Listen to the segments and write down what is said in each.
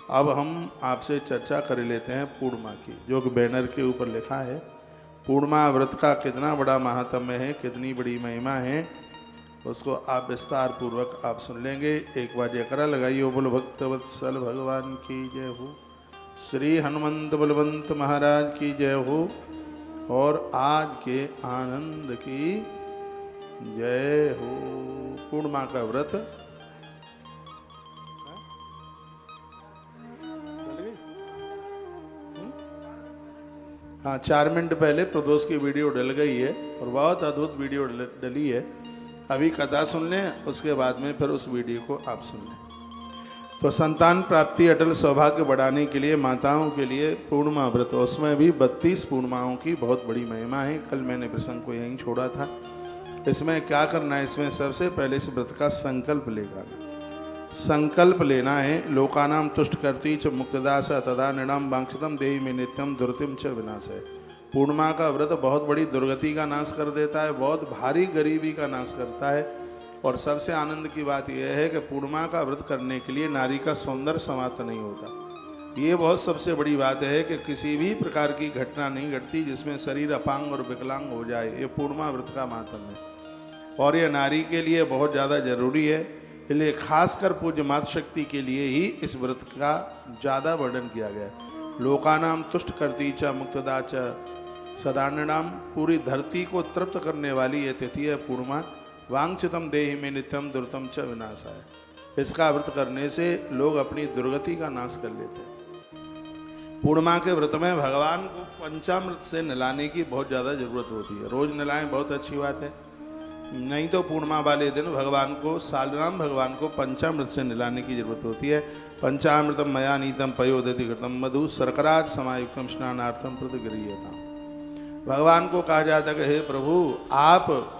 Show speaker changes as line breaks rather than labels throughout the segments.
अब हम आपसे चर्चा कर लेते हैं पूर्णिमा की, जो कि बैनर के ऊपर लिखा है। पूर्णिमा व्रत का कितना बड़ा महात्म्य है, कितनी बड़ी महिमा है, उसको आप विस्तार पूर्वक आप सुन लेंगे। एक बार जयकारा लगाइए, बोलो भक्तवत्सल भगवान की जय हो, श्री हनुमंत बलवंत महाराज की जय हो, और आज के आनंद की जय हो। पूर्णिमा का व्रत हाँ, 4 मिनट पहले प्रदोष की वीडियो डल गई है और बहुत अद्भुत वीडियो डली है। अभी कथा सुन लें, उसके बाद में फिर उस वीडियो को आप सुन लें। तो संतान प्राप्ति अटल सौभाग्य बढ़ाने के लिए माताओं के लिए पूर्णिमा व्रत, उसमें भी 32 पूर्णिमाओं की बहुत बड़ी महिमा है। कल मैंने प्रसंग को यहीं छोड़ा था। इसमें क्या करना है, इसमें सबसे पहले इस व्रत का संकल्प लेगा, संकल्प लेना है। लोकानाम तुष्ट करती च मुक्तदा स तदा नृणाम वांछितम देहि में नित्यम दुर्तिम च विनाश है। पूर्णिमा का व्रत बहुत बड़ी दुर्गति का नाश कर देता है, बहुत भारी गरीबी का नाश करता है। और सबसे आनंद की बात यह है कि पूर्णिमा का व्रत करने के लिए नारी का सौंदर्य समाप्त नहीं होता। ये बहुत सबसे बड़ी बात है कि किसी भी प्रकार की घटना नहीं घटती जिसमें शरीर अपांग और विकलांग हो जाए। ये पूर्णिमा व्रत का महात्म्य है और ये नारी के लिए बहुत ज़्यादा जरूरी है। इसलिए खासकर पूज्य मातृशक्ति के लिए ही इस व्रत का ज़्यादा वर्णन किया गया है। लोकानाम तुष्ट करती च मुक्तदा च सदाननाम, पूरी धरती को तृप्त करने वाली ये तिथि है पूर्णिमा। वांछितम देहि में नित्यम दुर्तम च विनाशाय। इसका व्रत करने से लोग अपनी दुर्गति का नाश कर लेते हैं। पूर्णिमा के व्रत में भगवान को पंचामृत से नहलाने की बहुत ज़्यादा जरूरत होती है। रोज नहलाएं, बहुत अच्छी बात है, नहीं तो पूर्णिमा वाले दिन भगवान को, सालराम भगवान को पंचामृत से नहलाने की जरूरत होती है। पंचामृतम मया नीतम पयोदधि घृतम मधु शर्कराज समायुक्तम स्नानार्थम प्रतिगृह्यताम्। भगवान को कहा जाता है कि हे प्रभु, आप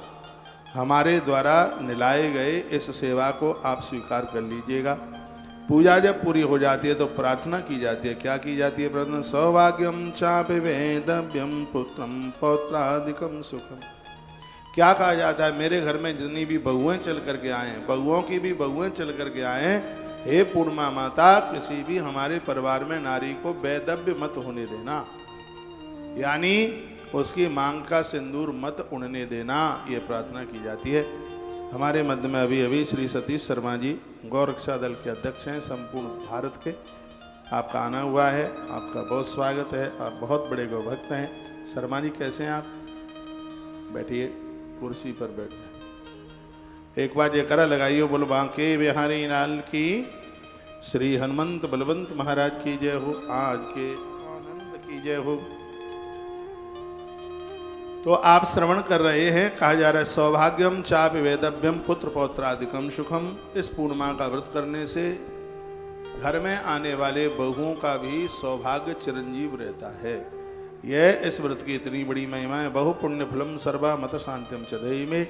हमारे द्वारा निलाए गए इस सेवा को आप स्वीकार कर लीजिएगा। पूजा जब पूरी हो जाती है तो प्रार्थना की जाती है। क्या की जाती है प्रार्थना? सौभाग्यम चापि वेदव्यम पुत्रम पौत्रादिकम सुखम। क्या कहा जाता है? मेरे घर में जितनी भी बहुएं चल करके आए, बहुओं की भी बहुएं चल करके आए, हे पूर्णिमा माता, किसी भी हमारे परिवार में नारी को वैदव्य मत होने देना, यानी उसकी मांग का सिंदूर मत उड़ने देना, ये प्रार्थना की जाती है। हमारे मध्य में अभी अभी श्री सतीश शर्मा जी गौ रक्षा दल के अध्यक्ष हैं संपूर्ण भारत के। आपका आना हुआ है, आपका बहुत स्वागत है। आप बहुत बड़े गौ भक्त हैं। शर्मा जी कैसे हैं आप? बैठिए, कुर्सी पर बैठ जाए। एक बार जयकारा लगाइए, बोलो बांके बिहारी लाल की, श्री हनुमंत बलवंत महाराज की जय हो, आज के आनंद की जय हो। तो आप श्रवण कर रहे हैं, कहा जा रहा है सौभाग्यम चापि वेदव्यम पुत्र पौत्रादिकम सुखम। इस पूर्णिमा का व्रत करने से घर में आने वाले बहुओं का भी सौभाग्य चिरंजीव रहता है। यह इस व्रत की इतनी बड़ी महिमा है। बहु पुण्य फलम सर्वा मत शांतिम चदेहि में,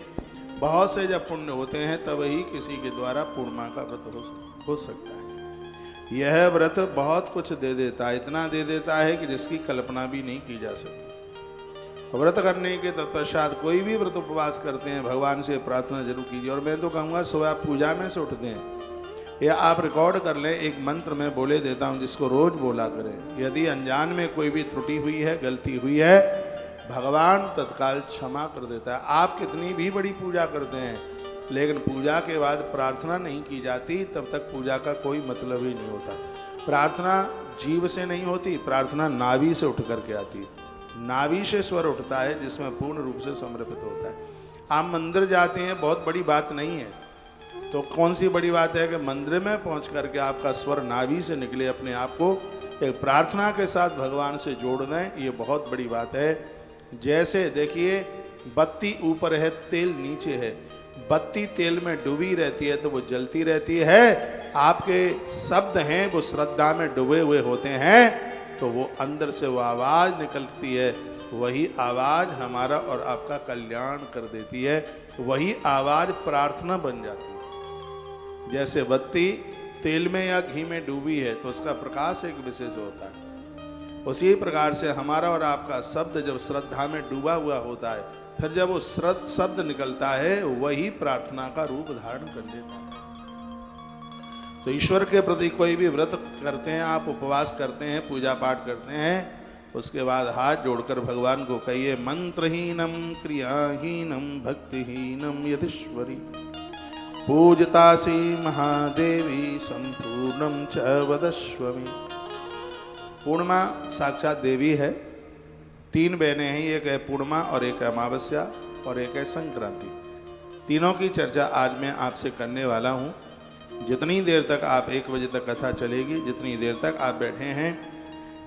बहुत से जब पुण्य होते हैं तब ही किसी के द्वारा पूर्णिमा का व्रत हो सकता है। यह व्रत बहुत कुछ दे देता है, इतना दे देता है कि जिसकी कल्पना भी नहीं की जा सकती। व्रत करने के तत्पश्चात कोई भी व्रत उपवास करते हैं, भगवान से प्रार्थना जरूर कीजिए। और मैं तो कहूँगा सुबह पूजा में से उठते हैं, या आप रिकॉर्ड कर लें, एक मंत्र मैं बोले देता हूँ जिसको रोज बोला करें। यदि अनजान में कोई भी त्रुटि हुई है, गलती हुई है, भगवान तत्काल क्षमा कर देता है। आप कितनी भी बड़ी पूजा करते हैं, लेकिन पूजा के बाद प्रार्थना नहीं की जाती, तब तक पूजा का कोई मतलब ही नहीं होता। प्रार्थना जीव से नहीं होती, प्रार्थना नाभि से उठ करके आती है। नाभि से स्वर उठता है जिसमें पूर्ण रूप से समर्पित होता है। आप मंदिर जाते हैं, बहुत बड़ी बात नहीं है, तो कौन सी बड़ी बात है कि मंदिर में पहुंच करके आपका स्वर नाभि से निकले, अपने आप को एक प्रार्थना के साथ भगवान से जोड़ दें, ये बहुत बड़ी बात है। जैसे देखिए, बत्ती ऊपर है, तेल नीचे है। बत्ती तेल में डूबी रहती है तो वो जलती रहती है। आपके शब्द हैं वो श्रद्धा में डूबे हुए होते हैं, तो वो अंदर से वो आवाज़ निकलती है, वही आवाज़ हमारा और आपका कल्याण कर देती है। वही आवाज़ प्रार्थना बन जाती है। जैसे बत्ती तेल में या घी में डूबी है तो उसका प्रकाश एक विशेष होता है, उसी प्रकार से हमारा और आपका शब्द जब श्रद्धा में डूबा हुआ होता है, फिर जब वो शब्द निकलता है, वही प्रार्थना का रूप धारण कर लेता है। तो ईश्वर के प्रति कोई भी व्रत करते हैं, आप उपवास करते हैं, पूजा पाठ करते हैं, उसके बाद हाथ जोड़कर भगवान को कहिए, मंत्रहीनम क्रियाहीनम भक्तिहीनम यदीश्वरी पूजतासी महादेवी संपूर्णम च वदस्वमी। पूर्णिमा साक्षात देवी है। 3 बहनें हैं, एक है पूर्णिमा और एक है अमावस्या और एक है संक्रांति। तीनों की चर्चा आज मैं आपसे करने वाला हूँ। जितनी देर तक आप 1 बजे तक कथा चलेगी, जितनी देर तक आप बैठे हैं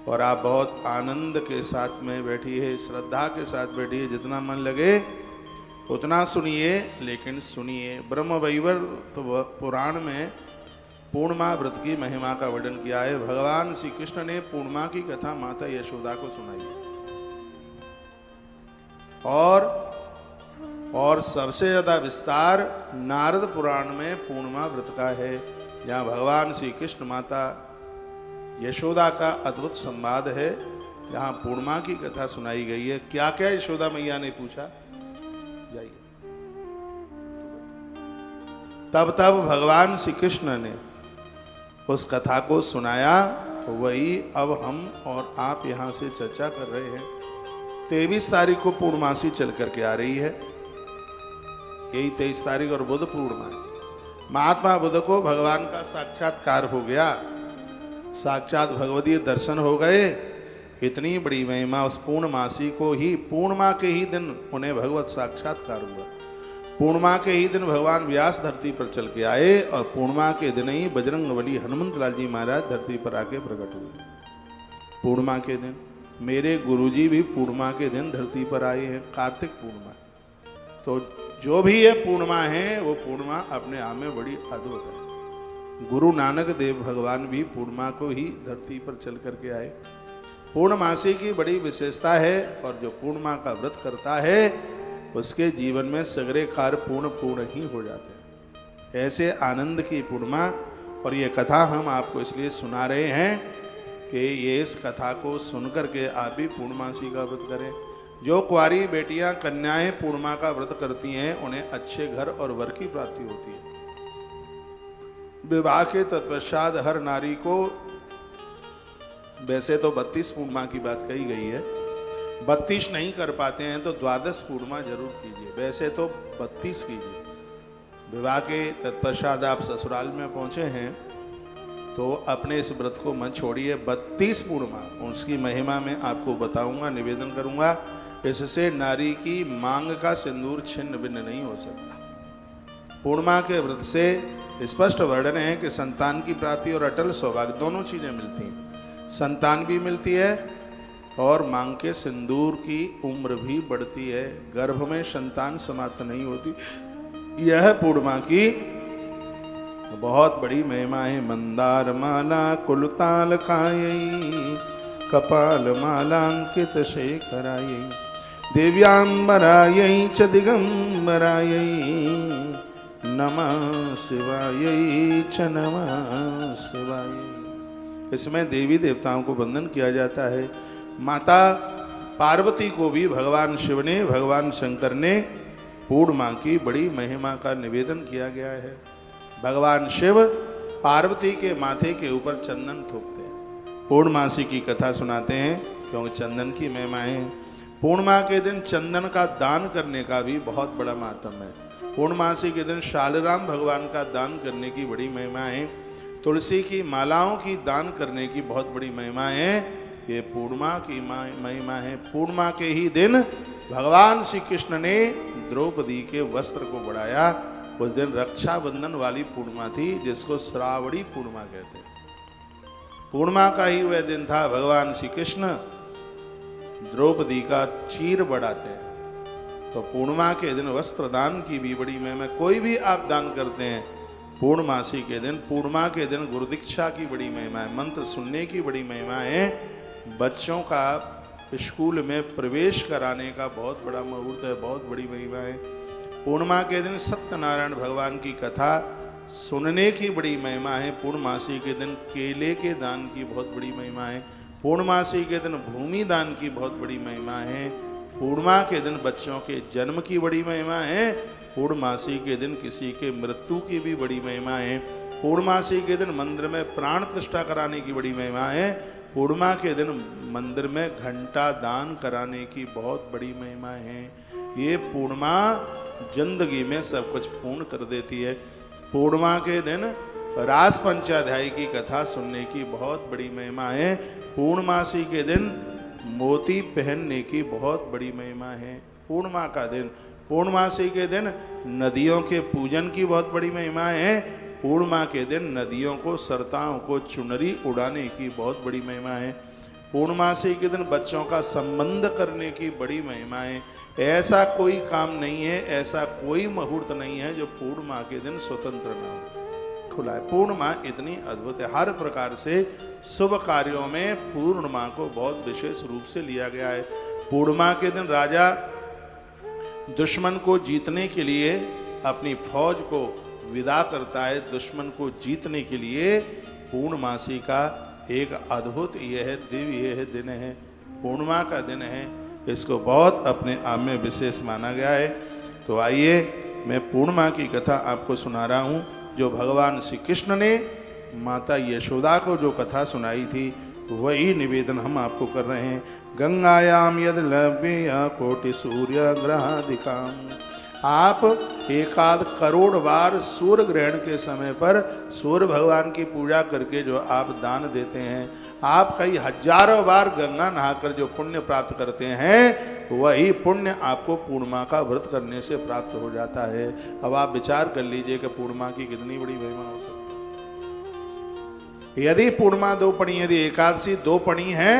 और आप बहुत आनंद के साथ में बैठिए, श्रद्धा के साथ बैठिए, जितना मन लगे उतना सुनिए, लेकिन सुनिए। ब्रह्मवैवर्त पुराण में पूर्णिमा व्रत की महिमा का वर्णन किया है। भगवान श्री कृष्ण ने पूर्णिमा की कथा माता यशोदा को सुनाई है। और सबसे ज्यादा विस्तार नारद पुराण में पूर्णिमा व्रत का है, जहाँ भगवान श्री कृष्ण माता यशोदा का अद्भुत संवाद है, जहाँ पूर्णिमा की कथा सुनाई गई है। क्या क्या यशोदा मैया ने पूछा, जाइए। तब भगवान श्री कृष्ण ने उस कथा को सुनाया, वही अब हम और आप यहाँ से चर्चा कर रहे हैं। 23 तारीख को पूर्णमासी चल करके आ रही है, यही 23 तारीख और बुध पूर्णिमा है। महात्मा बुद्ध को भगवान का साक्षात्कार हो गया, साक्षात भगवदीय दर्शन हो गए। इतनी बड़ी महिमा उस पूर्णमासी को ही, पूर्णिमा के ही दिन उन्हें भगवत साक्षात्कार हुआ। पूर्णिमा के ही दिन भगवान व्यास धरती पर चल के आए और पूर्णिमा के दिन ही बजरंगबली हनुमंत लाल जी महाराज धरती पर आके प्रकट हुए। पूर्णिमा के दिन मेरे गुरुजी भी पूर्णिमा के दिन धरती पर आए हैं, कार्तिक पूर्णिमा। तो जो भी ये पूर्णिमा है, वो पूर्णिमा अपने आप में बड़ी अद्भुत है। गुरु नानक देव भगवान भी पूर्णिमा को ही धरती पर चल करके आए। पूर्णमासी की बड़ी विशेषता है, और जो पूर्णिमा का व्रत करता है उसके जीवन में सगरे कार्य पूर्ण ही हो जाते हैं। ऐसे आनंद की पूर्णिमा, और ये कथा हम आपको इसलिए सुना रहे हैं कि ये इस कथा को सुनकर के आप भी पूर्णमासी का व्रत करें। जो कुंवारी बेटियां कन्याएं पूर्णिमा का व्रत करती हैं, उन्हें अच्छे घर और वर की प्राप्ति होती है। विवाह के तत्पश्चात हर नारी को, वैसे तो 32 पूर्णिमा की बात कही गई है, 32 नहीं कर पाते हैं तो 12 पूर्णिमा जरूर कीजिए। वैसे तो 32 कीजिए। विवाह के तत्पश्चात आप ससुराल में पहुंचे हैं तो अपने इस व्रत को मत छोड़िए। 32 पूर्णिमा, उसकी महिमा में आपको बताऊंगा, निवेदन करूंगा। इससे नारी की मांग का सिंदूर छिन्न भिन्न नहीं हो सकता। पूर्णिमा के व्रत से स्पष्ट वर्णन है कि संतान की प्राप्ति और अटल सौभाग्य दोनों चीजें मिलती हैं। संतान भी मिलती है और मांग के सिंदूर की उम्र भी बढ़ती है। गर्भ में संतान समाप्त नहीं होती। यह पूर्णिमा की बहुत बड़ी महिमा है। मंदार माला कुलताल खायई, कपाल मालांकित शेखरायई, दिव्यांबरायई च दिगंबरायई, नमः शिवायई च नमः शिवायई। इसमें देवी देवताओं को वंदन किया जाता है। माता पार्वती को भी भगवान शिव ने, भगवान शंकर ने पूर्णिमा की बड़ी महिमा का निवेदन किया गया है। भगवान शिव पार्वती के माथे के ऊपर चंदन थोपते हैं। पूर्णमासी की कथा सुनाते हैं क्योंकि चंदन की महिमा है। पूर्णिमा के दिन चंदन का दान करने का भी बहुत बड़ा महत्व है। पूर्णमासी के दिन शालिग्राम भगवान का दान करने की बड़ी महिमा है। तुलसी की मालाओं की दान करने की बहुत बड़ी महिमा है। ये पूर्णिमा की महिमा है। पूर्णिमा के ही दिन भगवान श्री कृष्ण ने द्रौपदी के वस्त्र को बढ़ाया। उस दिन रक्षाबंधन वाली पूर्णिमा थी, जिसको श्रावणी पूर्णिमा कहते हैं। पूर्णिमा का ही वह दिन था भगवान श्री कृष्ण द्रौपदी का चीर बढ़ाते हैं। तो पूर्णिमा के दिन वस्त्र दान की भी बड़ी महिमा। कोई भी आप दान करते हैं पूर्णमासी के दिन, पूर्णिमा के दिन गुरु दीक्षा की बड़ी महिमा है। मंत्र सुनने की बड़ी महिमा है। बच्चों का स्कूल में प्रवेश कराने का बहुत बड़ा मुहूर्त है, बहुत बड़ी महिमा है। पूर्णिमा के दिन सत्यनारायण भगवान की कथा सुनने की बड़ी महिमा है। पूर्णमासी के दिन केले के दान की बहुत बड़ी महिमा है। पूर्णमासी के दिन भूमि दान की बहुत बड़ी महिमा है। पूर्णिमा के दिन बच्चों के जन्म की बड़ी महिमा है। पूर्णमासी के दिन किसी के मृत्यु की भी बड़ी महिमा है। पूर्णमासी के दिन मंदिर में प्राण प्रतिष्ठा कराने की बड़ी महिमा है। पूर्णिमा के दिन मंदिर में घंटा दान कराने की बहुत बड़ी महिमा है। ये पूर्णिमा जिंदगी में सब कुछ पूर्ण कर देती है। पूर्णिमा के दिन रास पंचाध्यायी की कथा सुनने की बहुत बड़ी महिमा है। पूर्णमासी के दिन मोती पहनने की बहुत बड़ी महिमा है। पूर्णिमा का दिन, पूर्णमासी के दिन नदियों के पूजन की बहुत बड़ी महिमा है। पूर्णिमा के दिन नदियों को, सरताओं को चुनरी उड़ाने की बहुत बड़ी महिमा है। पूर्णमासी के दिन बच्चों का संबंध करने की बड़ी महिमा है। ऐसा कोई काम नहीं है, ऐसा कोई मुहूर्त नहीं है जो पूर्णिमा के दिन स्वतंत्र न हो, खुला है। पूर्णिमा इतनी अद्भुत है, हर प्रकार से शुभ कार्यों में पूर्णिमा को बहुत विशेष रूप से लिया गया है। पूर्णिमा के दिन राजा दुश्मन को जीतने के लिए अपनी फौज को विदा करता है। दुश्मन को जीतने के लिए पूर्णमासी का एक अद्भुत यह दिव्य यह दिन है, पूर्णिमा का दिन है। इसको बहुत अपने आप में विशेष माना गया है। तो आइए मैं पूर्णिमा की कथा आपको सुना रहा हूँ, जो भगवान श्री कृष्ण ने माता यशोदा को जो कथा सुनाई थी, वही निवेदन हम आपको कर रहे हैं। गंगायाम यद लभ्य कोटि सूर्य ग्रहादिकाम। आप 1 करोड़ बार सूर्य ग्रहण के समय पर सूर्य भगवान की पूजा करके जो आप दान देते हैं, आप कई हजारों बार गंगा नहाकर जो पुण्य प्राप्त करते हैं, वही पुण्य आपको पूर्णिमा का व्रत करने से प्राप्त हो जाता है। अब आप विचार कर लीजिए कि पूर्णिमा की कितनी बड़ी महिमा हो सकती है। यदि पूर्णिमा 2 पड़ी, यदि एकादशी 2 पड़ी है,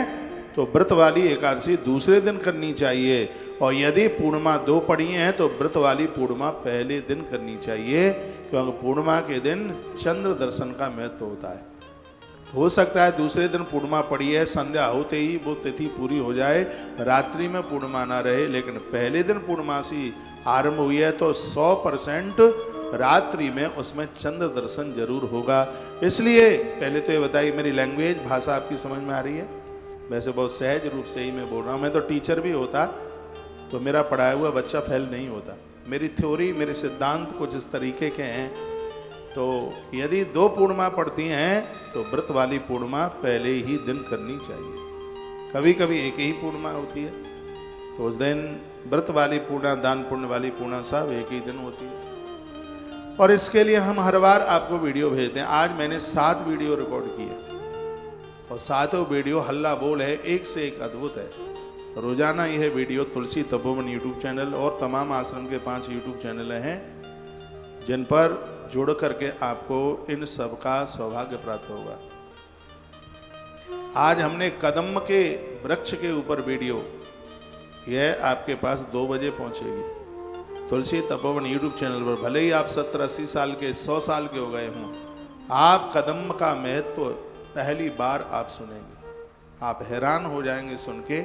तो व्रत वाली एकादशी दूसरे दिन करनी चाहिए। और यदि पूर्णिमा 2 पड़ी हैं तो व्रत वाली पूर्णिमा पहले दिन करनी चाहिए, क्योंकि पूर्णिमा के दिन चंद्र दर्शन का महत्व होता है। हो सकता है दूसरे दिन पूर्णिमा पड़ी है, संध्या होते ही वो तिथि पूरी हो जाए, रात्रि में पूर्णिमा ना रहे, लेकिन पहले दिन पूर्णमासी आरंभ हुई है तो 100% रात्रि में उसमें चंद्र दर्शन जरूर होगा। इसलिए पहले तो ये बताइए, मेरी लैंग्वेज भाषा आपकी समझ में आ रही है? वैसे बहुत सहज रूप से ही मैं बोल रहा हूँ। मैं तो टीचर भी होता तो मेरा पढ़ाया हुआ बच्चा फेल नहीं होता। मेरी थ्योरी, मेरे सिद्धांत कुछ इस तरीके के हैं। तो यदि 2 पूर्णिमा पड़ती हैं तो व्रत वाली पूर्णिमा पहले ही दिन करनी चाहिए। कभी कभी एक ही पूर्णिमा होती है, तो उस दिन व्रत वाली पूर्णिमा, दान पुण्य वाली पूर्णिमा सब एक ही दिन होती है। और इसके लिए हम हर बार आपको वीडियो भेजते हैं। आज मैंने 7 वीडियो रिकॉर्ड किए और 7 वीडियो हल्ला बोल है, एक से एक अद्भुत है। रोजाना यह वीडियो तुलसी तपोवन यूट्यूब चैनल और तमाम आश्रम के 5 यूट्यूब चैनल हैं, जिन पर जुड़ करके आपको इन सब का सौभाग्य प्राप्त होगा। आज हमने कदम के वृक्ष के ऊपर वीडियो, यह आपके पास 2 बजे पहुंचेगी तुलसी तपोवन यूट्यूब चैनल पर। भले ही आप 70-80 साल के, 100 साल के हो गए हों, आप कदम का महत्व पहली बार आप सुनेंगे। आप हैरान हो जाएंगे सुन के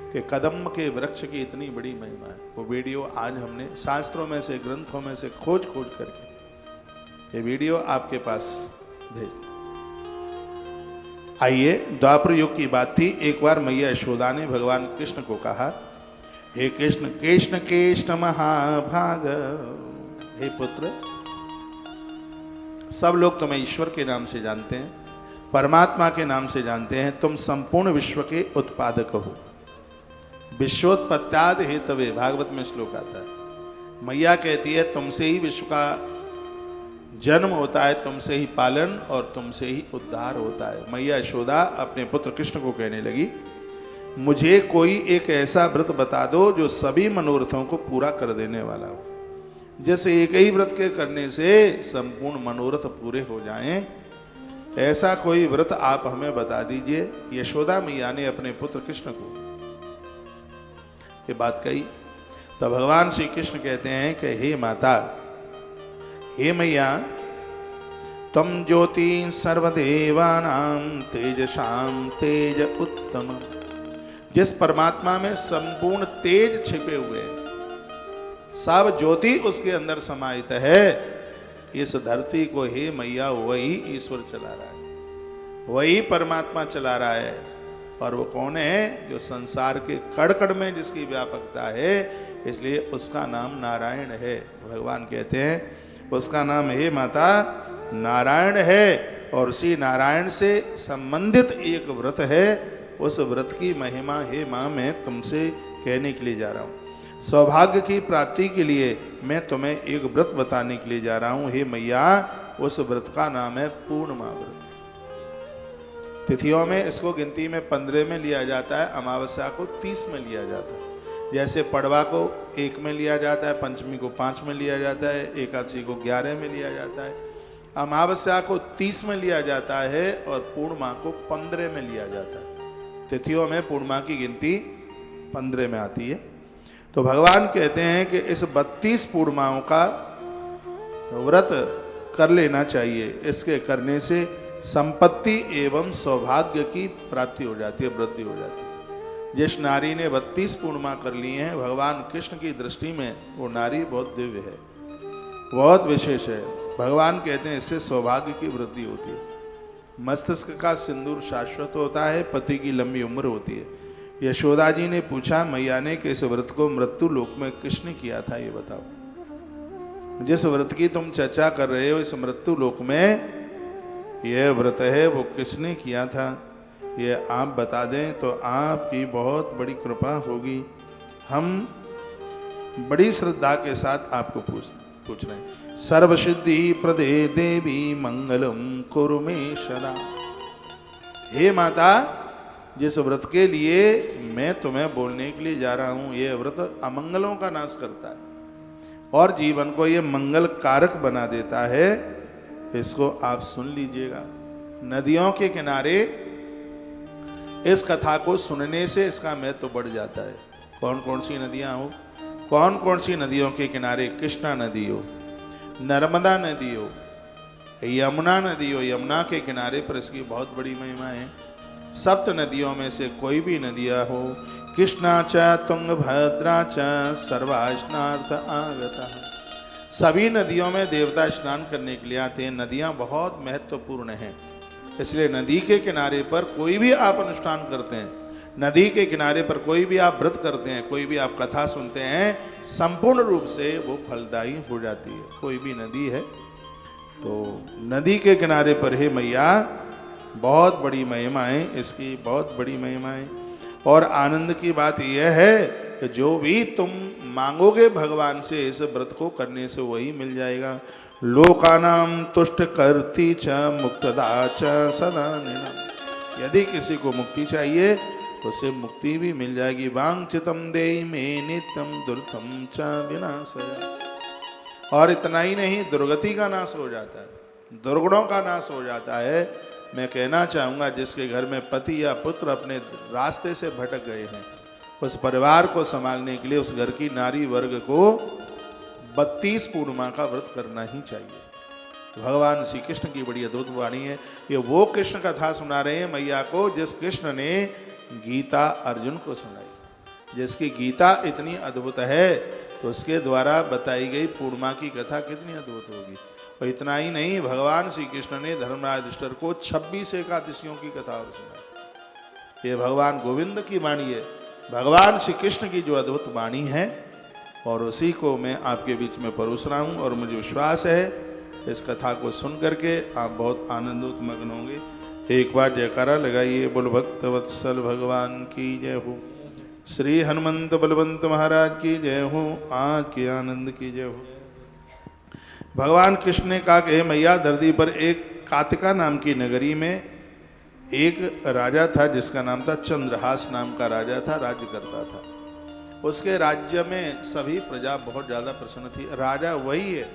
कि कदम के वृक्ष की इतनी बड़ी महिमा है। वो वीडियो आज हमने शास्त्रों में से, ग्रंथों में से खोज करके ये वीडियो आपके पास भेज दी। आइए, द्वापर युग की बात थी। एक बार मैया यशोदा ने भगवान कृष्ण को कहा, हे कृष्ण, कृष्ण कृष्ण महाभाग, हे पुत्र, सब लोग तुम्हें ईश्वर के नाम से जानते हैं, परमात्मा के नाम से जानते हैं। तुम संपूर्ण विश्व के उत्पादक हो। विश्वोत्पत्त्यादि हेतवे, भागवत में श्लोक आता है। मैया कहती है तुमसे ही विश्व का जन्म होता है, तुमसे ही पालन और तुमसे ही उद्धार होता है। मैया यशोदा अपने पुत्र कृष्ण को कहने लगी, मुझे कोई एक ऐसा व्रत बता दो जो सभी मनोरथों को पूरा कर देने वाला हो, जैसे एक ही व्रत के करने से संपूर्ण मनोरथ पूरे हो जाएं। ऐसा कोई व्रत आप हमें बता दीजिए। यशोदा मैया ने अपने पुत्र कृष्ण को ये बात कही। तब भगवान श्री कृष्ण कहते हैं कि हे माता, हे मैया, तम ज्योति सर्वदेवानां तेजसां तेज उत्तम। जिस परमात्मा में संपूर्ण तेज छिपे हुए हैं, सब ज्योति उसके अंदर समाहित है, इस धरती को हे मैया वही ईश्वर चला रहा है, वही परमात्मा चला रहा है। और वो कौन है? जो संसार के कड़ कड़ में जिसकी व्यापकता है, इसलिए उसका नाम नारायण है। भगवान कहते हैं उसका नाम, हे माता, नारायण है और उसी नारायण से संबंधित एक व्रत है। उस व्रत की महिमा हे माँ मैं तुमसे कहने के लिए जा रहा हूँ। सौभाग्य की प्राप्ति के लिए मैं तुम्हें एक व्रत बताने के लिए जा रहा हूँ। हे मैया, उस व्रत का नाम है पूर्णिमा व्रत। तिथियों में इसको गिनती में 15 में लिया जाता है, अमावस्या को 30 में लिया जाता है। जैसे पड़वा को 1 में लिया जाता है, पंचमी को 5 में लिया जाता है, एकादशी को 11 में लिया जाता है, अमावस्या को 30 में लिया जाता है और पूर्णिमा को 15 में लिया जाता है। तिथियों में पूर्णिमा की गिनती 15 में आती है। तो भगवान कहते हैं कि इस 32 पूर्णिमाओं का व्रत कर लेना चाहिए। इसके करने से संपत्ति एवं सौभाग्य की प्राप्ति हो जाती है, वृद्धि हो जाती है। जिस नारी ने 32 पूर्णिमा कर ली हैं, भगवान कृष्ण की दृष्टि में वो नारी बहुत दिव्य है, बहुत विशेष है। भगवान कहते हैं इससे सौभाग्य की वृद्धि होती है। मस्तिष्क का सिंदूर शाश्वत होता है, पति की लंबी उम्र होती है। यशोदा जी ने पूछा मैया ने कि इस व्रत को मृत्यु लोक में किसने किया था, ये बताओ। जिस व्रत की तुम चर्चा कर रहे हो, इस मृत्यु लोक में यह व्रत है, वो किसने किया था, ये आप बता दें तो आपकी बहुत बड़ी कृपा होगी। हम बड़ी श्रद्धा के साथ आपको पूछ रहे हैं। सर्वसिद्धि प्रदे देवी मंगलम कुरु मे सदा। हे माता, जिस व्रत के लिए मैं तुम्हें बोलने के लिए जा रहा हूं, यह व्रत अमंगलों का नाश करता है और जीवन को यह मंगल कारक बना देता है। इसको आप सुन लीजिएगा। नदियों के किनारे इस कथा को सुनने से इसका महत्व तो बढ़ जाता है। कौन कौन सी नदियां हो, कौन कौन सी नदियों के किनारे, कृष्णा नदी हो, नर्मदा नदी हो, यमुना नदी हो। यमुना के किनारे पर इसकी बहुत बड़ी महिमा है। सप्त नदियों में से कोई भी नदियां हो, कृष्णा च तुंगभद्रा च सर्वास्नार्थ आगता। सभी नदियों में देवता स्नान करने के लिए आते हैं। नदियां बहुत महत्वपूर्ण हैं, इसलिए नदी के किनारे पर कोई भी आप अनुष्ठान करते हैं, नदी के किनारे पर कोई भी आप व्रत करते हैं, कोई भी आप कथा सुनते हैं, संपूर्ण रूप से वो फलदायी हो जाती है। कोई भी नदी है तो नदी के किनारे पर हे मैया, बहुत बड़ी महिमा है इसकी, बहुत बड़ी महिमा है। और आनंद की बात यह है कि जो भी तुम मांगोगे भगवान से, इस व्रत को करने से वही मिल जाएगा। लोकानाम तुष्ट करती च मुक्तदा च सदानंद। यदि किसी को मुक्ति चाहिए तो उसे मुक्ति भी मिल जाएगी। वांछितम देहि मे नित्यम दुर्गम च विनाशय। और इतना ही नहीं, दुर्गति का नाश हो जाता है, दुर्गुणों का नाश हो जाता है। मैं कहना चाहूँगा, जिसके घर में पति या पुत्र अपने रास्ते से भटक गए हैं, उस परिवार को संभालने के लिए उस घर की नारी वर्ग को 32 पूर्णिमा का व्रत करना ही चाहिए। भगवान श्री कृष्ण की बड़ी अद्भुत वाणी है। ये वो कृष्ण कथा सुना रहे हैं मैया को जिस कृष्ण ने गीता अर्जुन को सुनाई। जिसकी गीता इतनी अद्भुत है तो उसके द्वारा बताई गई पूर्णिमा की कथा कितनी अद्भुत होगी। और इतना ही नहीं, भगवान श्री कृष्ण ने धर्मराज युधिष्ठिर को 26 एकादशियों की कथा और सुनाई। ये भगवान गोविंद की वाणी है, भगवान श्री कृष्ण की जो अद्भुत वाणी है, और उसी को मैं आपके बीच में परोस रहा हूँ। और मुझे विश्वास है इस कथा को सुन करके आप बहुत आनंदित मग्न होंगे। एक बार जयकारा लगाइए, बोल भक्त वत्सल भगवान की जय हो, श्री हनुमंत बलवंत महाराज की जय हो, आँख के आनंद की जय हो। भगवान कृष्ण ने कहा कि मैया, धरती पर एक कातिका नाम की नगरी में एक राजा था जिसका नाम था चंद्रहास नाम का राजा था, राज्य करता था। उसके राज्य में सभी प्रजा बहुत ज़्यादा प्रसन्न थी। राजा वही है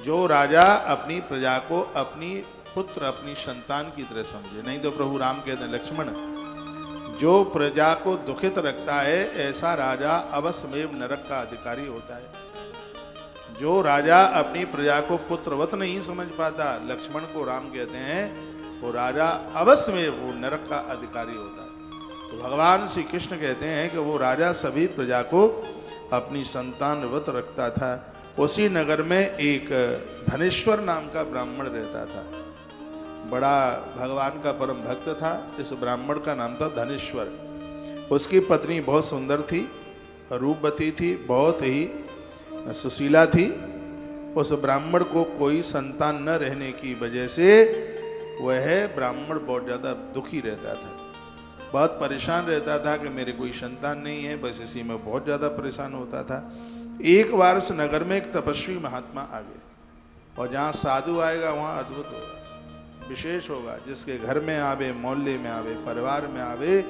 जो राजा अपनी प्रजा को अपनी पुत्र, अपनी संतान की तरह समझे। नहीं तो प्रभु राम कहते हैं, लक्ष्मण, जो प्रजा को दुखित रखता है ऐसा राजा अवश्यमेव नरक का अधिकारी होता है। जो राजा अपनी प्रजा को पुत्रवत नहीं समझ पाता, लक्ष्मण को राम कहते हैं, वो राजा अवश्यमेव वो नरक का अधिकारी होता है। तो भगवान श्री कृष्ण कहते हैं कि वो राजा सभी प्रजा को अपनी संतानवत रखता था। उसी नगर में एक धनेश्वर नाम का ब्राह्मण रहता था, बड़ा भगवान का परम भक्त था। इस ब्राह्मण का नाम था धनेश्वर। उसकी पत्नी बहुत सुंदर थी, रूपवती थी, बहुत ही सुशीला थी। उस ब्राह्मण को कोई संतान न रहने की वजह से वह ब्राह्मण बहुत ज़्यादा दुखी रहता था, बहुत परेशान रहता था कि मेरे कोई संतान नहीं है, बस इसी में बहुत ज़्यादा परेशान होता था। एक बार उस नगर में एक तपस्वी महात्मा आ गए, और जहाँ साधु आएगा वहाँ अद्भुत होगा, विशेष होगा। जिसके घर में आवे, मोहल्ले में आवे, परिवार में आवे,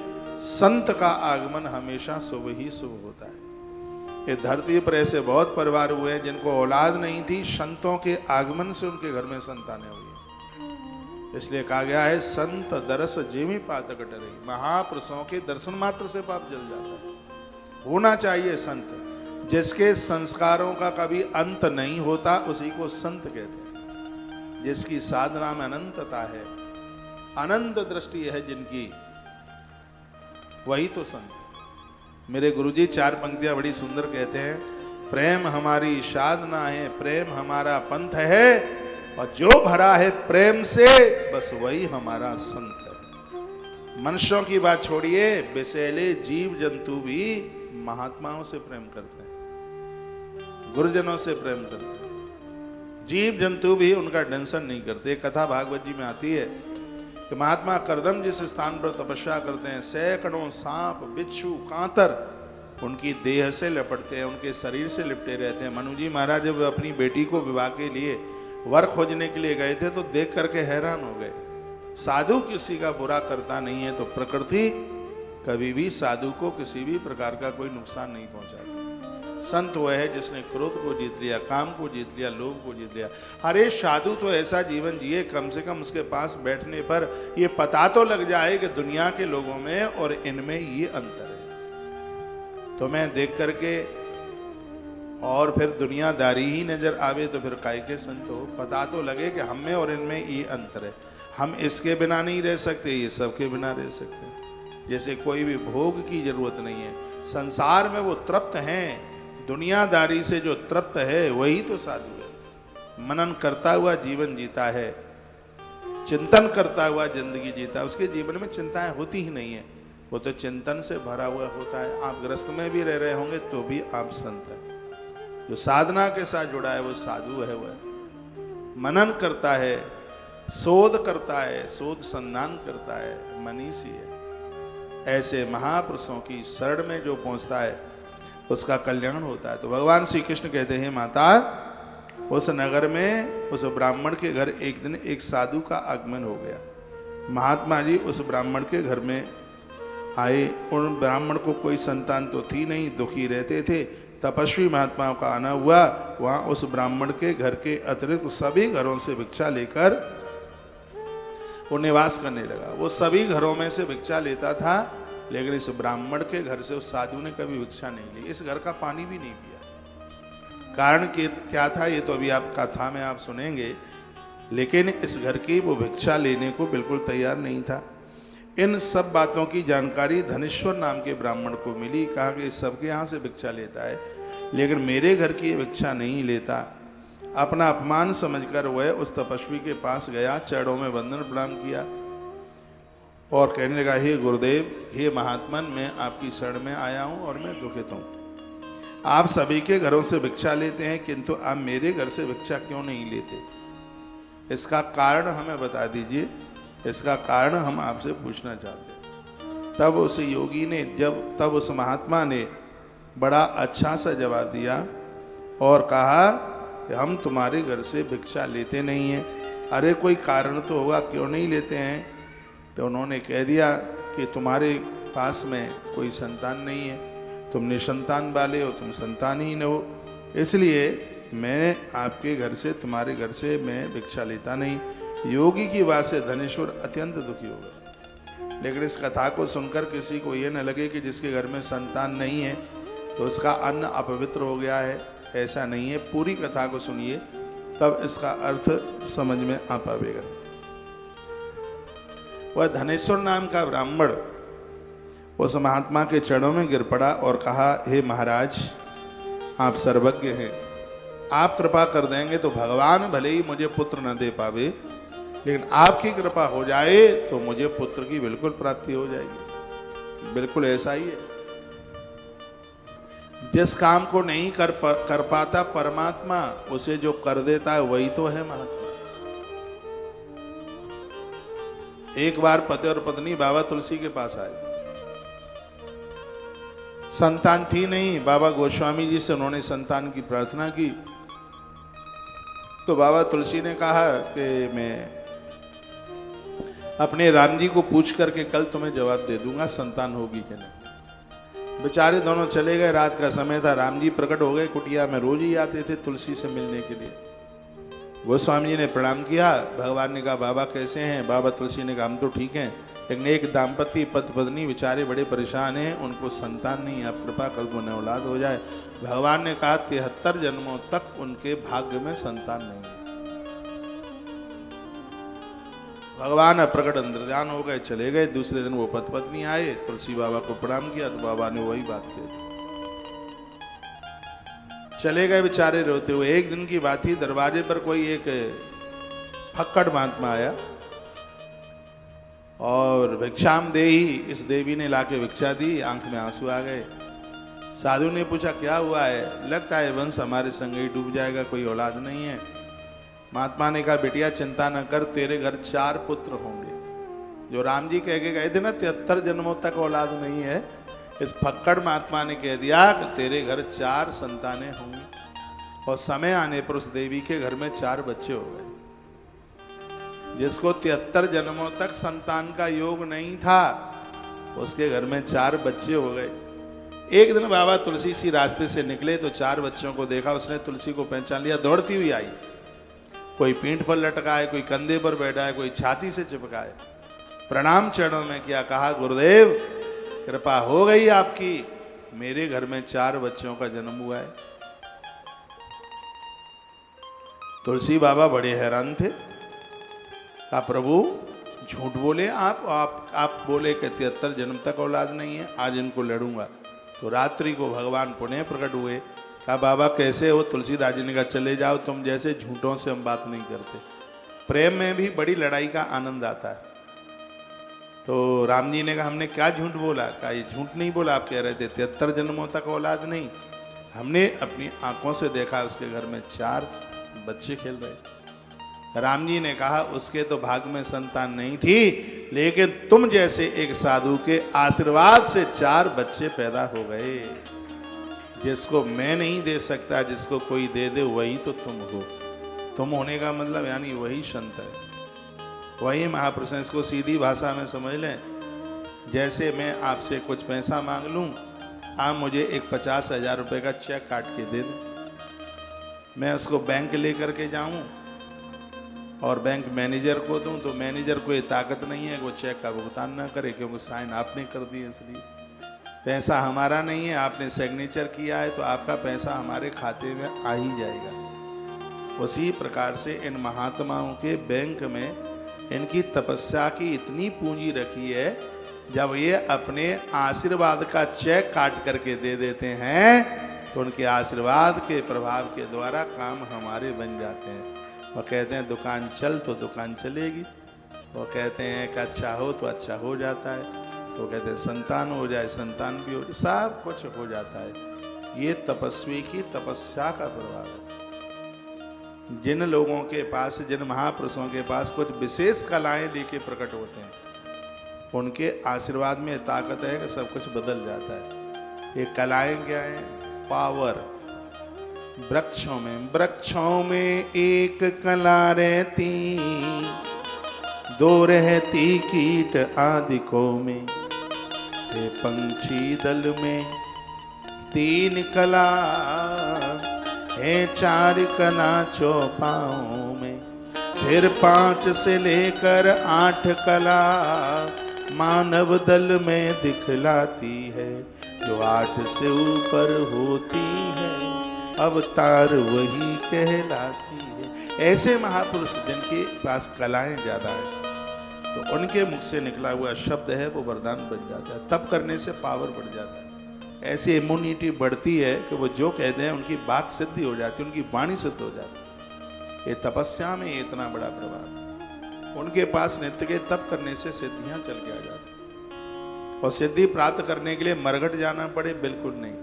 संत का आगमन हमेशा शुभ ही शुभ होता है। ये धरती पर ऐसे बहुत परिवार हुए हैं जिनको औलाद नहीं थी, संतों के आगमन से उनके घर में संतानें हुई। इसलिए कहा गया है, संत दरस जेमी पातक डरे। महापुरुषों के दर्शन मात्र से पाप जल जाता है। होना चाहिए संत, जिसके संस्कारों का कभी अंत नहीं होता उसी को संत कहते हैं। जिसकी साधना में अनंतता है, अनंत दृष्टि है जिनकी, वही तो संत। मेरे गुरुजी 4 पंक्तियां बड़ी सुंदर कहते हैं, प्रेम हमारी साधना है, प्रेम हमारा पंथ है, और जो भरा है प्रेम से बस वही हमारा संत है। मनुष्यों की बात छोड़िए, विषैले जीव जंतु भी महात्माओं से प्रेम करते हैं, गुरुजनों से प्रेम करते हैं। जीव जंतु भी उनका टेंशन नहीं करते। कथा भागवत जी में आती है कि महात्मा करदम जिस स्थान पर तपस्या करते हैं, सैकड़ों सांप, बिच्छू, कांतर उनकी देह से लपटते हैं, उनके शरीर से लिपटे रहते हैं। मनु जी महाराज जब अपनी बेटी को विवाह के लिए वर खोजने के लिए गए थे तो देख करके हैरान हो गए। साधु किसी का बुरा करता नहीं है, तो प्रकृति कभी भी साधु को किसी भी प्रकार का कोई नुकसान नहीं पहुंचाती। संत वह है जिसने क्रोध को जीत लिया, काम को जीत लिया, लोभ को जीत लिया। अरे साधु तो ऐसा जीवन जिए, कम से कम उसके पास बैठने पर ये पता तो लग जाए कि दुनिया के लोगों में और इनमें ये अंतर है। तो मैं देख करके और फिर दुनियादारी ही नजर आवे तो फिर काय के संत हो। पता तो लगे कि हम में और इनमें ये अंतर है। हम इसके बिना नहीं रह सकते, ये सबके बिना रह सकते हैं। जैसे कोई भी भोग की जरूरत नहीं है, संसार में वो तृप्त हैं, दुनियादारी से जो तृप्त है वही तो साधु है। मनन करता हुआ जीवन जीता है, चिंतन करता हुआ जिंदगी जीता है, उसके जीवन में चिंताएं होती ही नहीं है, वो तो चिंतन से भरा हुआ होता है। आप ग्रस्त में भी रह रहे होंगे तो भी आप संत है। जो साधना के साथ जुड़ा है वो साधु है, वह मनन करता है, शोध करता है, शोध संधान करता है, मनीषी है। ऐसे महापुरुषों की शरण में जो पहुंचता है उसका कल्याण होता है। तो भगवान श्री कृष्ण कहते हैं, माता उस नगर में उस ब्राह्मण के घर एक दिन एक साधु का आगमन हो गया। महात्मा जी उस ब्राह्मण के घर में आए। उन ब्राह्मण को कोई संतान तो थी नहीं, दुखी रहते थे। तपस्वी महात्माओं का आना हुआ। वहां उस ब्राह्मण के घर के अतिरिक्त सभी घरों से भिक्षा लेकर वो निवास करने लगा। वो सभी घरों में से भिक्षा लेता था, लेकिन इस ब्राह्मण के घर से उस साधु ने कभी भिक्षा नहीं ली। इस घर का पानी भी नहीं पिया। कारण क्या था ये तो अभी आप कथा में आप सुनेंगे, लेकिन इस घर की वो भिक्षा लेने को बिल्कुल तैयार नहीं था। इन सब बातों की जानकारी धनेश्वर नाम के ब्राह्मण को मिली। कहा कि सबके यहाँ से भिक्षा लेता है, लेकिन मेरे घर की भिक्षा नहीं लेता। अपना अपमान समझकर वह उस तपस्वी के पास गया, चरणों में वंदन प्रणाम किया और कहने लगा, हे गुरुदेव, हे महात्मन, मैं आपकी शरण में आया हूँ और मैं दुखित हूँ। आप सभी के घरों से भिक्षा लेते हैं, किंतु आप मेरे घर से भिक्षा क्यों नहीं लेते? इसका कारण हमें बता दीजिए। इसका कारण हम आपसे पूछना चाहते हैं। तब उस योगी ने तब उस महात्मा ने बड़ा अच्छा सा जवाब दिया और कहा कि हम तुम्हारे घर से भिक्षा लेते नहीं हैं। अरे कोई कारण तो होगा, क्यों नहीं लेते हैं? तो उन्होंने कह दिया कि तुम्हारे पास में कोई संतान नहीं है, तुम निसंतान वाले हो, तुम संतानहीन हो, इसलिए मैं आपके घर से, तुम्हारे घर से मैं भिक्षा लेता नहीं। योगी की बात से धनेश्वर अत्यंत दुखी हो गए। लेकिन इस कथा को सुनकर किसी को ये न लगे कि जिसके घर में संतान नहीं है तो उसका अन्न अपवित्र हो गया है, ऐसा नहीं है। पूरी कथा को सुनिए, तब इसका अर्थ समझ में आ पाएगा। वह धनेश्वर नाम का ब्राह्मण उस महात्मा के चरणों में गिर पड़ा और कहा, हे महाराज, आप सर्वज्ञ हैं, आप कृपा कर देंगे तो भगवान भले ही मुझे पुत्र न दे पावे, लेकिन आपकी कृपा हो जाए तो मुझे पुत्र की बिल्कुल प्राप्ति हो जाएगी। बिल्कुल ऐसा ही है। जिस काम को नहीं कर पाता परमात्मा, उसे जो कर देता है वही तो है महात्मा। एक बार पति और पत्नी बाबा तुलसी के पास आए, संतान थी नहीं, बाबा गोस्वामी जी से उन्होंने संतान की प्रार्थना की। तो बाबा तुलसी ने कहा कि मैं अपने राम जी को पूछ करके कल तुम्हें जवाब दे दूंगा संतान होगी कि नहीं। बेचारे दोनों चले गए, रात का समय था, राम जी प्रकट हो गए कुटिया में, रोज ही आते थे तुलसी से मिलने के लिए। गोस्वामी जी ने प्रणाम किया, भगवान ने कहा बाबा कैसे हैं? बाबा तुलसी ने कहा हम तो ठीक हैं, लेकिन एक दाम्पत्य पति पत्नी बेचारे बड़े परेशान हैं, उनको संतान नहीं, आप कृपा कर दो, न औलाद हो जाए। भगवान ने कहा 73 जन्मों तक उनके भाग्य में संतान नहीं है। भगवान अप्रकट अंतर्ध्यान हो गए, चले गए। दूसरे दिन वो पति पत्नी आए, तुलसी बाबा को प्रणाम किया तो बाबा ने वही बात कही, चले गए बेचारे रोते हुए। एक दिन की बात थी, दरवाजे पर कोई एक फक्कड़ महात्मा आया और भिक्षाम देही, इस देवी ने लाके भिक्षा दी, आंख में आंसू आ गए। साधु ने पूछा क्या हुआ है? लगता है वंश हमारे संग ही डूब जाएगा, कोई औलाद नहीं है। महात्मा ने कहा बेटिया चिंता न कर, तेरे घर 4 पुत्र होंगे। जो राम जी कह के गए थे ना 73 जन्मों तक औलाद नहीं है, इस फक्कड़ महात्मा ने कह दिया कि तेरे घर 4 संतानें होंगी। और समय आने पर उस देवी के घर में 4 बच्चे हो गए। जिसको 73 जन्मों तक संतान का योग नहीं था, उसके घर में 4 बच्चे हो गए। एक दिन बाबा तुलसी सी रास्ते से निकले तो 4 बच्चों को देखा, उसने तुलसी को पहचान लिया, दौड़ती हुई आई। कोई पीठ पर लटका है, कोई कंधे पर बैठा है, कोई छाती से चिपका है। प्रणाम चरणों में किया, कहा गुरुदेव कृपा हो गई आपकी, मेरे घर में 4 बच्चों का जन्म हुआ है। तुलसी बाबा बड़े हैरान थे, कहा प्रभु झूठ बोले आप बोले कि 73 जन्म तक औलाद नहीं है, आज इनको लड़ूंगा। तो रात्रि को भगवान पुनः प्रकट हुए, कहा बाबा कैसे हो? तुलसीदास जी ने कहा चले जाओ, तुम जैसे झूठों से हम बात नहीं करते। प्रेम में भी बड़ी लड़ाई का आनंद आता है। तो राम जी ने कहा हमने क्या झूठ बोला? कहा ये झूठ नहीं बोला, आप कह रहे थे 73 जन्मों तक औलाद नहीं, हमने अपनी आंखों से देखा उसके घर में 4 बच्चे खेल रहे। राम जी ने कहा उसके तो भाग्य में संतान नहीं थी, लेकिन तुम जैसे एक साधु के आशीर्वाद से 4 बच्चे पैदा हो गए। जिसको मैं नहीं दे सकता, जिसको कोई दे दे वही तो तुम हो। तुम होने का मतलब यानी वही संत है, वही महापुरुष है। इसको सीधी भाषा में समझ लें, जैसे मैं आपसे कुछ पैसा मांग लूं, आप मुझे एक 50,000 रुपये का चेक काट के दे दें, मैं उसको बैंक लेकर के जाऊं और बैंक मैनेजर को दूं, तो मैनेजर को ये ताकत नहीं है वो चेक का भुगतान ना करे, क्योंकि साइन आपने कर दिए, इसलिए पैसा हमारा नहीं है, आपने सिग्नेचर किया है तो आपका पैसा हमारे खाते में आ ही जाएगा। उसी प्रकार से इन महात्माओं के बैंक में इनकी तपस्या की इतनी पूंजी रखी है, जब ये अपने आशीर्वाद का चेक काट करके दे देते हैं तो उनके आशीर्वाद के प्रभाव के द्वारा काम हमारे बन जाते हैं। वो कहते हैं दुकान चल तो दुकान चलेगी, वो कहते हैं कि अच्छा हो तो अच्छा हो जाता है, तो कहते हैं संतान हो जाए संतान भी हो जाए, सब कुछ हो जाता है। ये तपस्वी की तपस्या का प्रभाव है। जिन लोगों के पास, जिन महापुरुषों के पास कुछ विशेष कलाएं लेके प्रकट होते हैं, उनके आशीर्वाद में ताकत है कि सब कुछ बदल जाता है। ये कलाएं क्या है? पावर। वृक्षों में एक कला रहती, 2 रहती कीट आदिकों में, ये पंछी दल में 3 कला है, 4 कला चौपाओं में, फिर 5 से लेकर 8 कला मानव दल में दिखलाती है, जो 8 से ऊपर होती है अवतार वही कहलाती है। ऐसे महापुरुष जिनके पास कलाएं ज्यादा है, तो उनके मुख से निकला हुआ शब्द है वो वरदान बन जाता है। तप करने से पावर बढ़ जाता है, ऐसी इम्यूनिटी बढ़ती है कि वो जो कहते हैं उनकी बात सिद्धि हो जाती है, उनकी वाणी सिद्ध हो जाती है। ये तपस्या में इतना बड़ा प्रभाव। उनके पास नित्य के तप करने से सिद्धियां चल के आ जाती, और सिद्धि प्राप्त करने के लिए मरघट जाना पड़े बिल्कुल नहीं।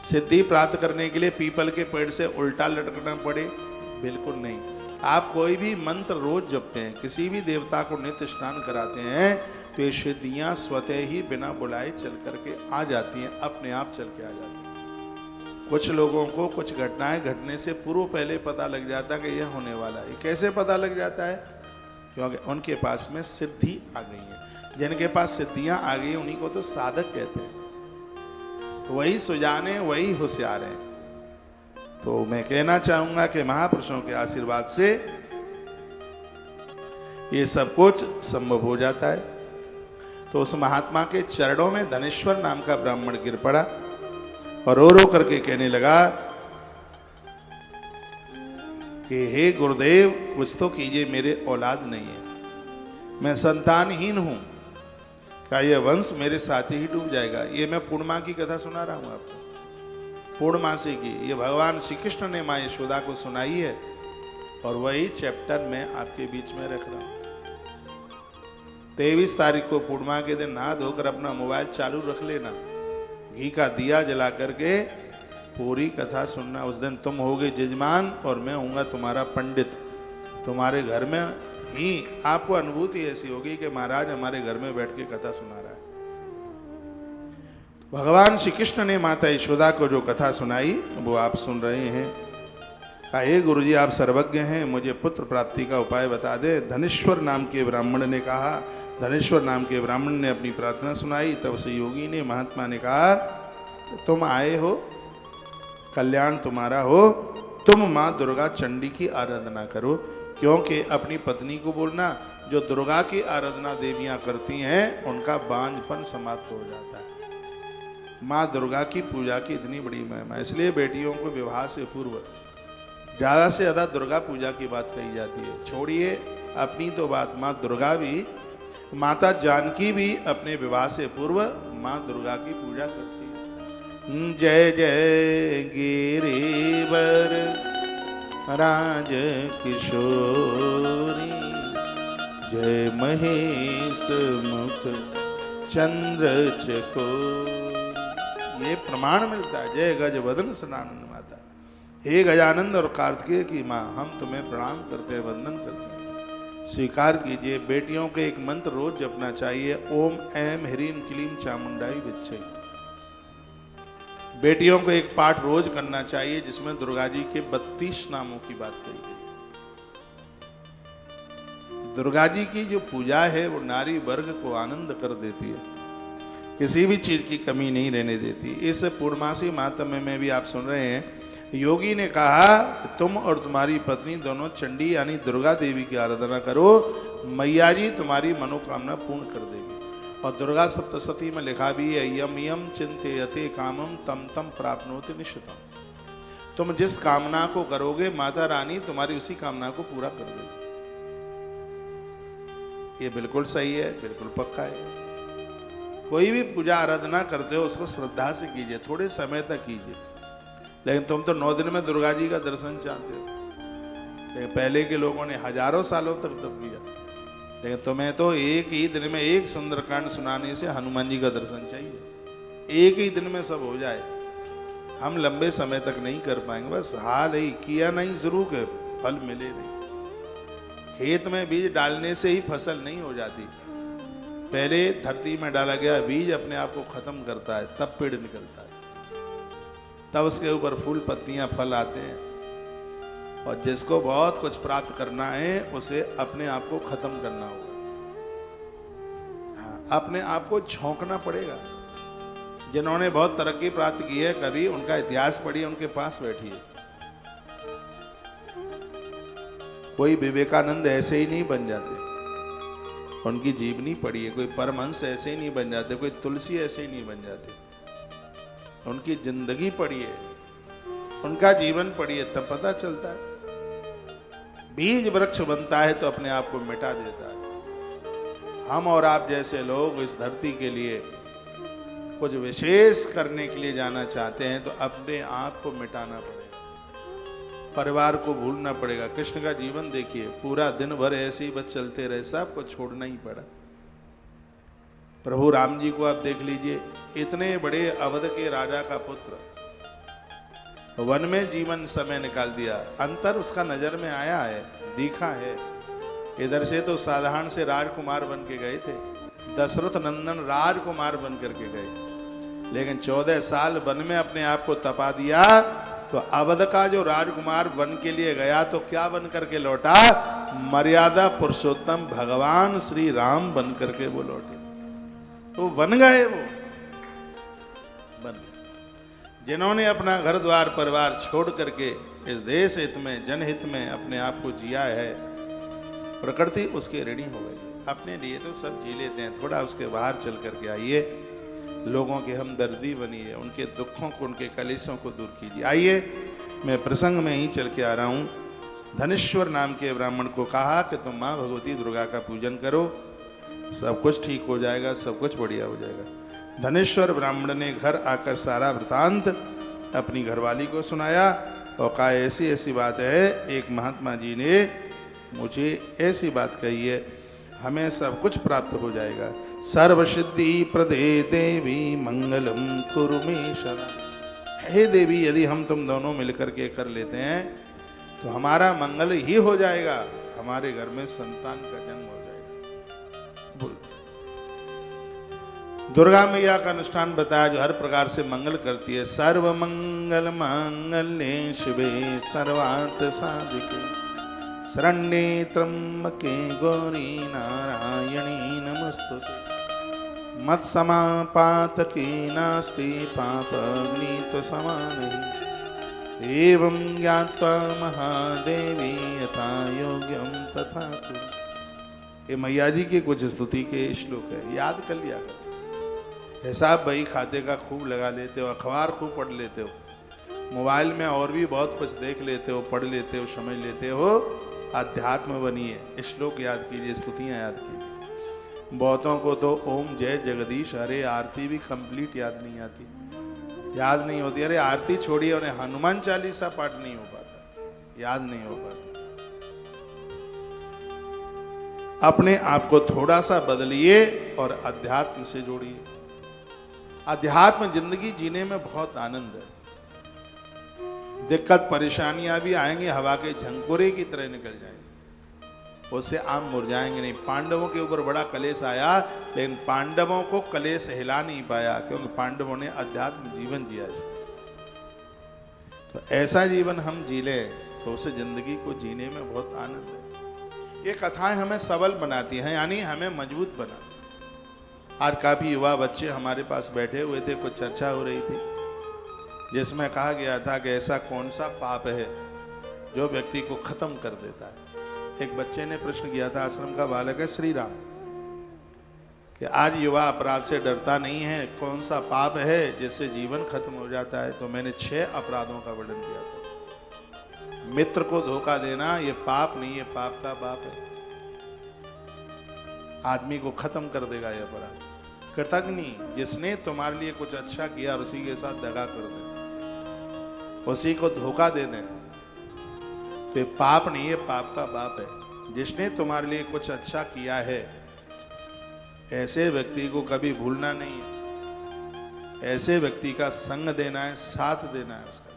सिद्धि प्राप्त करने के लिए पीपल के पेड़ से उल्टा लटकना पड़े? बिल्कुल नहीं। आप कोई भी मंत्र रोज जपते हैं, किसी भी देवता को नित्य स्नान कराते हैं, तो ये सिद्धियां स्वतः ही बिना बुलाए चल करके आ जाती हैं, अपने आप चल के आ जाती हैं। कुछ लोगों को कुछ घटनाएं घटने से पूर्व पहले पता लग जाता है कि यह होने वाला है। कैसे पता लग जाता है? क्योंकि उनके पास में सिद्धि आ गई है। जिनके पास सिद्धियां आ गई उन्हीं को तो साधक कहते हैं, वही सुजाने, वही होशियार हैं। तो मैं कहना चाहूंगा कि महापुरुषों के आशीर्वाद से ये सब कुछ संभव हो जाता है। तो उस महात्मा के चरणों में धनेश्वर नाम का ब्राह्मण गिर पड़ा और रो रो करके कहने लगा कि हे गुरुदेव, कुछ तो कीजिए, मेरे औलाद नहीं है, मैं संतानहीन हूं, क्या यह वंश मेरे साथ ही डूब जाएगा? ये मैं पूर्णिमा की कथा सुना रहा हूं आपको, पूर्णमासी की। ये भगवान श्री कृष्ण ने मां यशोदा को सुनाई है और वही चैप्टर मैं आपके बीच में रख रहा हूं। 23 तारीख को पूर्णिमा के दिन नहा धोकर अपना मोबाइल चालू रख लेना, घी का दिया जला करके पूरी कथा सुनना। उस दिन तुम होगे जजमान और मैं होऊंगा तुम्हारा पंडित। तुम्हारे घर में ही आपको अनुभूति ऐसी होगी कि महाराज हमारे घर में बैठ के कथा सुना रहा है। भगवान श्री कृष्ण ने माता यशोदा को जो कथा सुनाई वो आप सुन रहे हैं। हे गुरुजी, आप सर्वज्ञ हैं, मुझे पुत्र प्राप्ति का उपाय बता दे। धनेश्वर नाम के ब्राह्मण ने कहा। धनेश्वर नाम के ब्राह्मण ने अपनी प्रार्थना सुनाई। तब से योगी ने, महात्मा ने कहा, तुम आए हो, कल्याण तुम्हारा हो, तुम माँ दुर्गा चंडी की आराधना करो। क्योंकि अपनी पत्नी को बोलना, जो दुर्गा की आराधना देवियां करती हैं उनका बांझपन समाप्त हो जाता है। माँ दुर्गा की पूजा की इतनी बड़ी महिमा, इसलिए बेटियों को विवाह से पूर्व ज्यादा से ज्यादा दुर्गा पूजा की बात कही जाती है। छोड़िए अपनी तो बात, माँ दुर्गा भी, माता जानकी भी अपने विवाह से पूर्व माँ दुर्गा की पूजा करती है। जय जय गिरिवर राज किशोरी, जय महेश मुख चंद्र चकोर। ये प्रमाण मिलता है। जय गज वदन सनानंद माता, हे गजानंद और कार्तिकेय की माँ, हम तुम्हें प्रणाम करते हैं, वंदन करते हैं। स्वीकार कीजिए। बेटियों के एक मंत्र रोज जपना चाहिए, ओम ऐम ह्रीम क्लीम चामुंडाई विच्छे। बेटियों को एक पाठ रोज करना चाहिए जिसमें दुर्गा जी के 32 नामों की बात कही गई। दुर्गा जी की जो पूजा है वो नारी वर्ग को आनंद कर देती है, किसी भी चीज की कमी नहीं रहने देती। इस पूर्णमासी मातम्य में भी आप सुन रहे हैं, योगी ने कहा तुम और तुम्हारी पत्नी दोनों चंडी यानी दुर्गा देवी की आराधना करो, मैया जी तुम्हारी मनोकामना पूर्ण कर देगी। और दुर्गा सप्तशती में लिखा भी है, यम यम चिंतयते कामम तम तम प्राप्नोति निश्चितम। तुम जिस कामना को करोगे माता रानी तुम्हारी उसी कामना को पूरा कर देगी। ये बिल्कुल सही है, बिल्कुल पक्का है। कोई भी पूजा आराधना करते हो उसको श्रद्धा से कीजिए, थोड़े समय तक कीजिए। लेकिन तुम तो 9 दिन में दुर्गा जी का दर्शन चाहते हो, लेकिन पहले के लोगों ने हजारों सालों तक तप किया। लेकिन तुम्हें तो एक ही दिन में एक सुंदरकांड सुनाने से हनुमान जी का दर्शन चाहिए, एक ही दिन में सब हो जाए। हम लंबे समय तक नहीं कर पाएंगे, बस हाल ही किया नहीं शुरू के फल मिले नहीं। खेत में बीज डालने से ही फसल नहीं हो जाती, पहले धरती में डाला गया बीज अपने आप को खत्म करता है, तब पेड़ निकलता है, तब उसके ऊपर फूल पत्तियां फल आते हैं। और जिसको बहुत कुछ प्राप्त करना है उसे अपने आप को खत्म करना होगा। हाँ, अपने आप को झोंकना पड़ेगा। जिन्होंने बहुत तरक्की प्राप्त की है, कभी उनका इतिहास पढ़िए, उनके पास बैठिए। कोई विवेकानंद ऐसे ही नहीं बन जाते, उनकी जीवनी पढ़िए। कोई परमहंस ऐसे ही नहीं बन जाते, कोई तुलसी ऐसे ही नहीं बन जाते। उनकी जिंदगी पढ़िए, उनका जीवन पढ़िए, तब पता चलता है। बीज वृक्ष बनता है तो अपने आप को मिटा देता है। हम और आप जैसे लोग इस धरती के लिए कुछ विशेष करने के लिए जाना चाहते हैं तो अपने आप को मिटाना पड़ेगा, परिवार को भूलना पड़ेगा। कृष्ण का जीवन देखिए, पूरा दिन भर ऐसे ही बस चलते रहे, सबको छोड़ना ही पड़ा। प्रभु राम जी को आप देख लीजिए, इतने बड़े अवध के राजा का पुत्र, वन में जीवन समय निकाल दिया, अंतर उसका नजर में आया है, दिखा है। इधर से तो साधारण से राजकुमार बन के गए थे, दशरथ नंदन राजकुमार बन करके गए, लेकिन 14 साल वन में अपने आप को तपा दिया। तो अवध का जो राजकुमार बन के लिए गया तो क्या बन करके लौटा? मर्यादा पुरुषोत्तम भगवान श्री राम बन करके वो लौटे। तो बन गए, वो बन गए जिन्होंने अपना घर द्वार परिवार छोड़ करके इस देश हित में, जनहित में अपने आप को जिया है। प्रकृति उसके ऋणी हो गई। अपने लिए तो सब जी लेते हैं, थोड़ा उसके बाहर चल करके आइए, लोगों के हमदर्दी बनिए, उनके दुखों को, उनके कलेशों को दूर कीजिए। आइए, मैं प्रसंग में ही चल के आ रहा हूँ। धनेश्वर नाम के ब्राह्मण को कहा कि तुम माँ भगवती दुर्गा का पूजन करो, सब कुछ ठीक हो जाएगा, सब कुछ बढ़िया हो जाएगा। धनेश्वर ब्राह्मण ने घर आकर सारा वृतांत अपनी घरवाली को सुनाया और कहा ऐसी ऐसी बात है, एक महात्मा जी ने मुझे ऐसी बात कही है, हमें सब कुछ प्राप्त हो जाएगा। सर्वसिद्धि प्रदे देवी मंगलम कुरु मे शरण। हे देवी, यदि हम तुम दोनों मिलकर के कर लेते हैं तो हमारा मंगल ही हो जाएगा, हमारे घर में संतान का जन्म हो जाएगा। बोल दुर्गा मैया का अनुष्ठान बताया जो हर प्रकार से मंगल करती है। सर्व मंगल मांगल्ये शिवे सर्वार्थ साधिके शरण्ये त्र्यंबके गौरी नारायणी नमस्तुते। मत्समापातके नास्ति पापग्नितो समानहि। एवं ज्ञात्वा महादेवी यथा योग्यम तथा कुरु। ये मैया जी के कुछ स्तुति के श्लोक है, याद कर लिया करो। हिसाब बही खाते का खूब लगा लेते हो, अखबार खूब पढ़ लेते हो, मोबाइल में और भी बहुत कुछ देख लेते हो, पढ़ लेते हो, समझ लेते हो, अध्यात्म बनिए। श्लोक याद कीजिए, स्तुतियाँ याद कीजिए। बहुतों को तो ओम जय जगदीश हरे आरती भी कंप्लीट याद नहीं आती, याद नहीं होती। अरे आरती छोड़िए, उन्हें हनुमान चालीसा पाठ नहीं हो पाता, याद नहीं हो पाता। अपने आप को थोड़ा सा बदलिए और अध्यात्म से जोड़िए। अध्यात्म जिंदगी जीने में बहुत आनंद है। दिक्कत परेशानियां भी आएंगी, हवा के झंकोरे की तरह निकल जाएंगे, उससे आम मुरझाएंगे नहीं। पांडवों के ऊपर बड़ा कलेश आया, लेकिन पांडवों को कलेश हिला नहीं पाया, क्योंकि पांडवों ने अध्यात्म जीवन जिया। तो ऐसा जीवन हम जी ले तो उसे जिंदगी को जीने में बहुत आनंद है। ये कथाएं हमें सबल बनाती हैं, यानी हमें मजबूत बनाती। आज काफी युवा बच्चे हमारे पास बैठे हुए थे, कुछ चर्चा हो रही थी जिसमें कहा गया था कि ऐसा कौन सा पाप है जो व्यक्ति को खत्म कर देता है। एक बच्चे ने प्रश्न किया था, आश्रम का बालक है, श्री राम, कि आज युवा अपराध से डरता नहीं है, कौन सा पाप है जिससे जीवन खत्म हो जाता है। तो मैंने 6 अपराधों का वर्णन किया था। मित्र को धोखा देना ये पाप नहीं, ये पाप का बाप है, आदमी को खत्म कर देगा यह अपराध। कृतज्ञ, जिसने तुम्हारे लिए कुछ अच्छा किया और उसी के साथ दगा कर दे, उसी को धोखा दे दे, तो ये पाप नहीं, ये पाप का बाप है। जिसने तुम्हारे लिए कुछ अच्छा किया है, ऐसे व्यक्ति को कभी भूलना नहीं है, ऐसे व्यक्ति का संग देना है, साथ देना है, उसका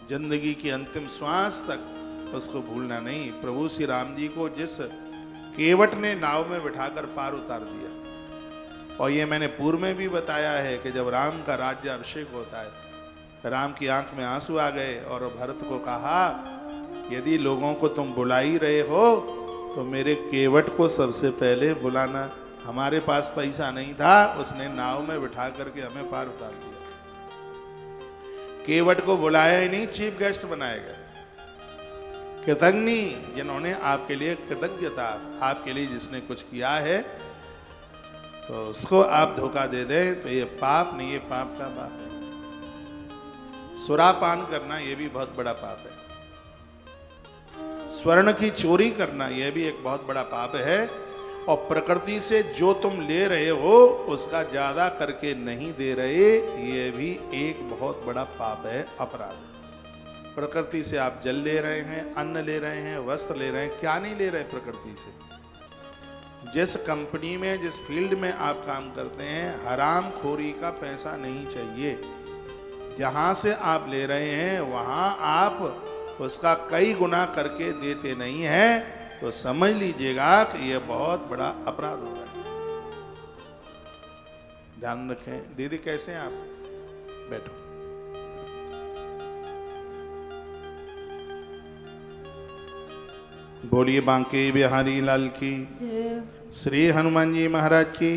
जिंदगी की अंतिम श्वास तक उसको भूलना नहीं। प्रभु श्री राम जी को जिस केवट ने नाव में बिठाकर पार उतार दिया, और ये मैंने पूर्व में भी बताया है कि जब राम का राज्याभिषेक होता है, राम की आंख में आंसू आ गए और भरत को कहा, यदि लोगों को तुम बुला ही रहे हो तो मेरे केवट को सबसे पहले बुलाना। हमारे पास पैसा नहीं था, उसने नाव में बिठा करके हमें पार उतार दिया। केवट को बुलाया ही नहीं, चीफ गेस्ट बनाया गया। कृतज्ञ, जिन्होंने आपके लिए कृतज्ञता, आपके लिए जिसने कुछ किया है, तो उसको आप धोखा दे दें तो ये पाप नहीं, ये पाप का बाप है। सुरापान करना ये भी बहुत बड़ा पाप है। स्वर्ण की चोरी करना यह भी एक बहुत बड़ा पाप है। और प्रकृति से जो तुम ले रहे हो उसका ज्यादा करके नहीं दे रहे, ये भी एक बहुत बड़ा पाप है, अपराध है। प्रकृति से आप जल ले रहे हैं, अन्न ले रहे हैं, वस्त्र ले रहे हैं, क्या नहीं ले रहे प्रकृति से। जिस कंपनी में, जिस फील्ड में आप काम करते हैं, हराम खोरी का पैसा नहीं चाहिए। जहां से आप ले रहे हैं वहां आप उसका कई गुना करके देते नहीं हैं, तो समझ लीजिएगा कि यह बहुत बड़ा अपराध हो रहा है। ध्यान रखें। दीदी कैसे हैं आप? बैठो। बोलिए बांके बिहारी लाल की
जय।
श्री हनुमान जी महाराज की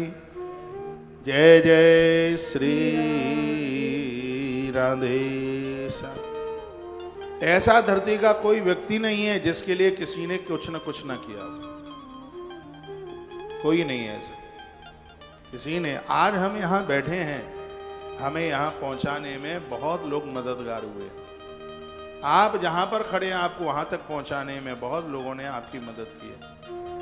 जय। जय श्री राधे श्याम। ऐसा धरती का कोई व्यक्ति नहीं है जिसके लिए किसी ने कुछ न कुछ ना किया हो। कोई नहीं है ऐसा किसी ने। आज हम यहाँ बैठे हैं, हमें यहाँ पहुंचाने में बहुत लोग मददगार हुए। आप जहां पर खड़े हैं आपको वहां तक पहुंचाने में बहुत लोगों ने आपकी मदद की है।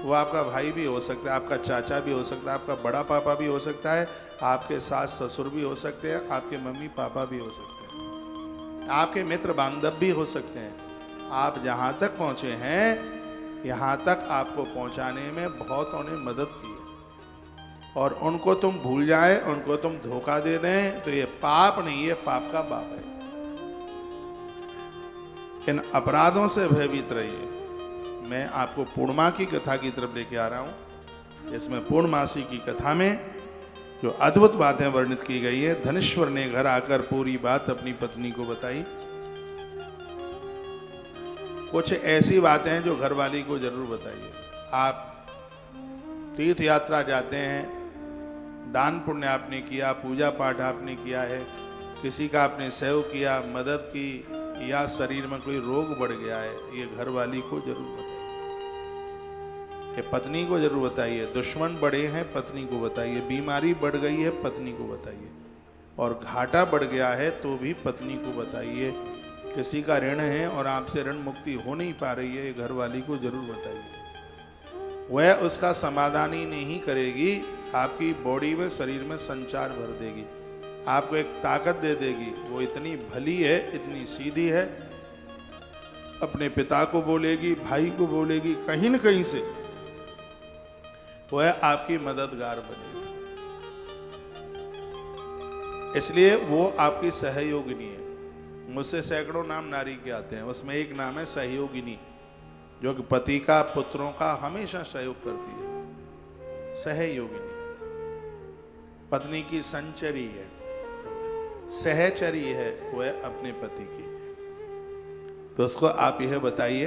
वो आपका भाई भी हो सकता है, आपका चाचा भी हो सकता है, आपका बड़ा पापा भी हो सकता है, आपके सास ससुर भी हो सकते हैं, आपके मम्मी पापा भी हो सकते हैं, आपके मित्र बांधव भी हो सकते हैं। आप जहां तक पहुंचे हैं, यहां तक आपको पहुंचाने में बहुतों ने मदद की है। और उनको तुम भूल जाए, उनको तुम धोखा दे दें, तो ये पाप नहीं, ये पाप का बाप है। इन अपराधों से भयभीत रहिए। मैं आपको पूर्णिमा की कथा की तरफ लेके आ रहा हूं। इसमें पूर्णमासी की कथा में जो अद्भुत बातें वर्णित की गई है। धनेश्वर ने घर आकर पूरी बात अपनी पत्नी को बताई। कुछ ऐसी बातें हैं जो घरवाली को जरूर बताइए। आप तीर्थ यात्रा जाते हैं, दान पुण्य आपने किया, पूजा पाठ आपने किया है, किसी का आपने सेव किया, मदद की, या शरीर में कोई रोग बढ़ गया है, ये घरवाली को जरूर बताइए। ये पत्नी को जरूर बताइए। दुश्मन बढ़े हैं, पत्नी को बताइए। बीमारी बढ़ गई है, पत्नी को बताइए। और घाटा बढ़ गया है तो भी पत्नी को बताइए। किसी का ऋण है और आपसे ऋण मुक्ति हो नहीं पा रही है, ये घरवाली को जरूर बताइए। वह उसका समाधान ही नहीं करेगी, आपकी बॉडी में, शरीर में संचार भर देगी, आपको एक ताकत दे देगी। वो इतनी भली है, इतनी सीधी है, अपने पिता को बोलेगी, भाई को बोलेगी, कहीं न कहीं से वह आपकी मददगार बनेगी। इसलिए वो आपकी सहयोगिनी है। मुझसे सैकड़ों नाम नारी के आते हैं, उसमें एक नाम है सहयोगिनी, जो कि पति का, पुत्रों का हमेशा सहयोग करती है। सहयोगिनी पत्नी की संचरी है, सहचरी है वह अपने पति की। तो उसको आप यह बताइए।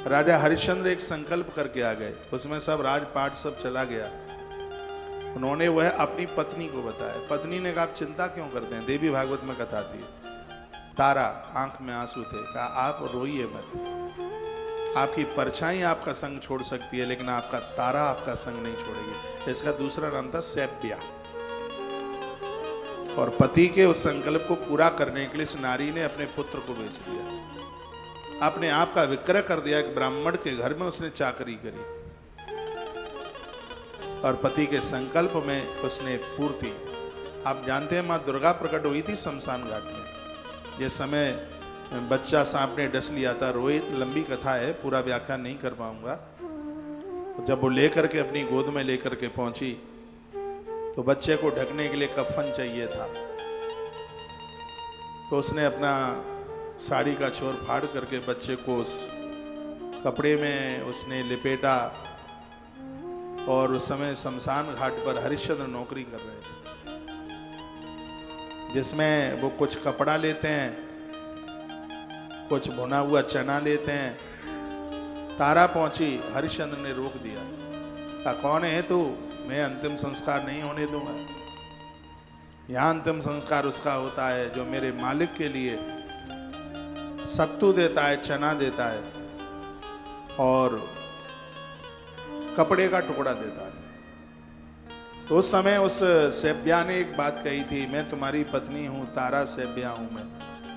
राजा हरिश्चंद्र एक संकल्प करके आ गए, उसमें सब राजपाट सब चला गया। उन्होंने वह अपनी पत्नी को बताया। पत्नी ने कहा आप चिंता क्यों करते हैं? देवी भागवत में कथा थी, तारा आंख में आंसू थे, कहा आप रोइए मत। आपकी परछाई आपका संग छोड़ सकती है, लेकिन आपका तारा आपका संग नहीं छोड़ेगी। इसका दूसरा नाम था सैब्या। और पति के उस संकल्प को पूरा करने के लिए इस नारी ने अपने पुत्र को बेच दिया, अपने आप का विक्रय कर दिया। एक ब्राह्मण के घर में उसने चाकरी करी और पति के संकल्प में उसने पूर्ति। आप जानते हैं मां दुर्गा प्रकट हुई थी शमशान घाट में, जिस समय बच्चा सांप ने डस लिया था। रोहित लंबी कथा है, पूरा व्याख्यान नहीं कर पाऊंगा। जब वो लेकर के अपनी गोद में लेकर के पहुंची तो बच्चे को ढकने के लिए कफन चाहिए था। तो उसने अपना साड़ी का छोर फाड़ करके बच्चे को उस कपड़े में उसने लिपेटा। और उस समय शमशान घाट पर हरिश्चंद्र नौकरी कर रहे थे, जिसमें वो कुछ कपड़ा लेते हैं, कुछ भुना हुआ चना लेते हैं। तारा पहुंची, हरिश्चंद्र ने रोक दिया, कहा कौन है तू? मैं अंतिम संस्कार नहीं होने दूंगा। यहां अंतिम संस्कार उसका होता है जो मेरे मालिक के लिए सत्तू देता है, चना देता है और कपड़े का टुकड़ा देता है। तो उस समय उस सैब्या ने एक बात कही थी, मैं तुम्हारी पत्नी हूं, तारा सैब्या हूं मैं,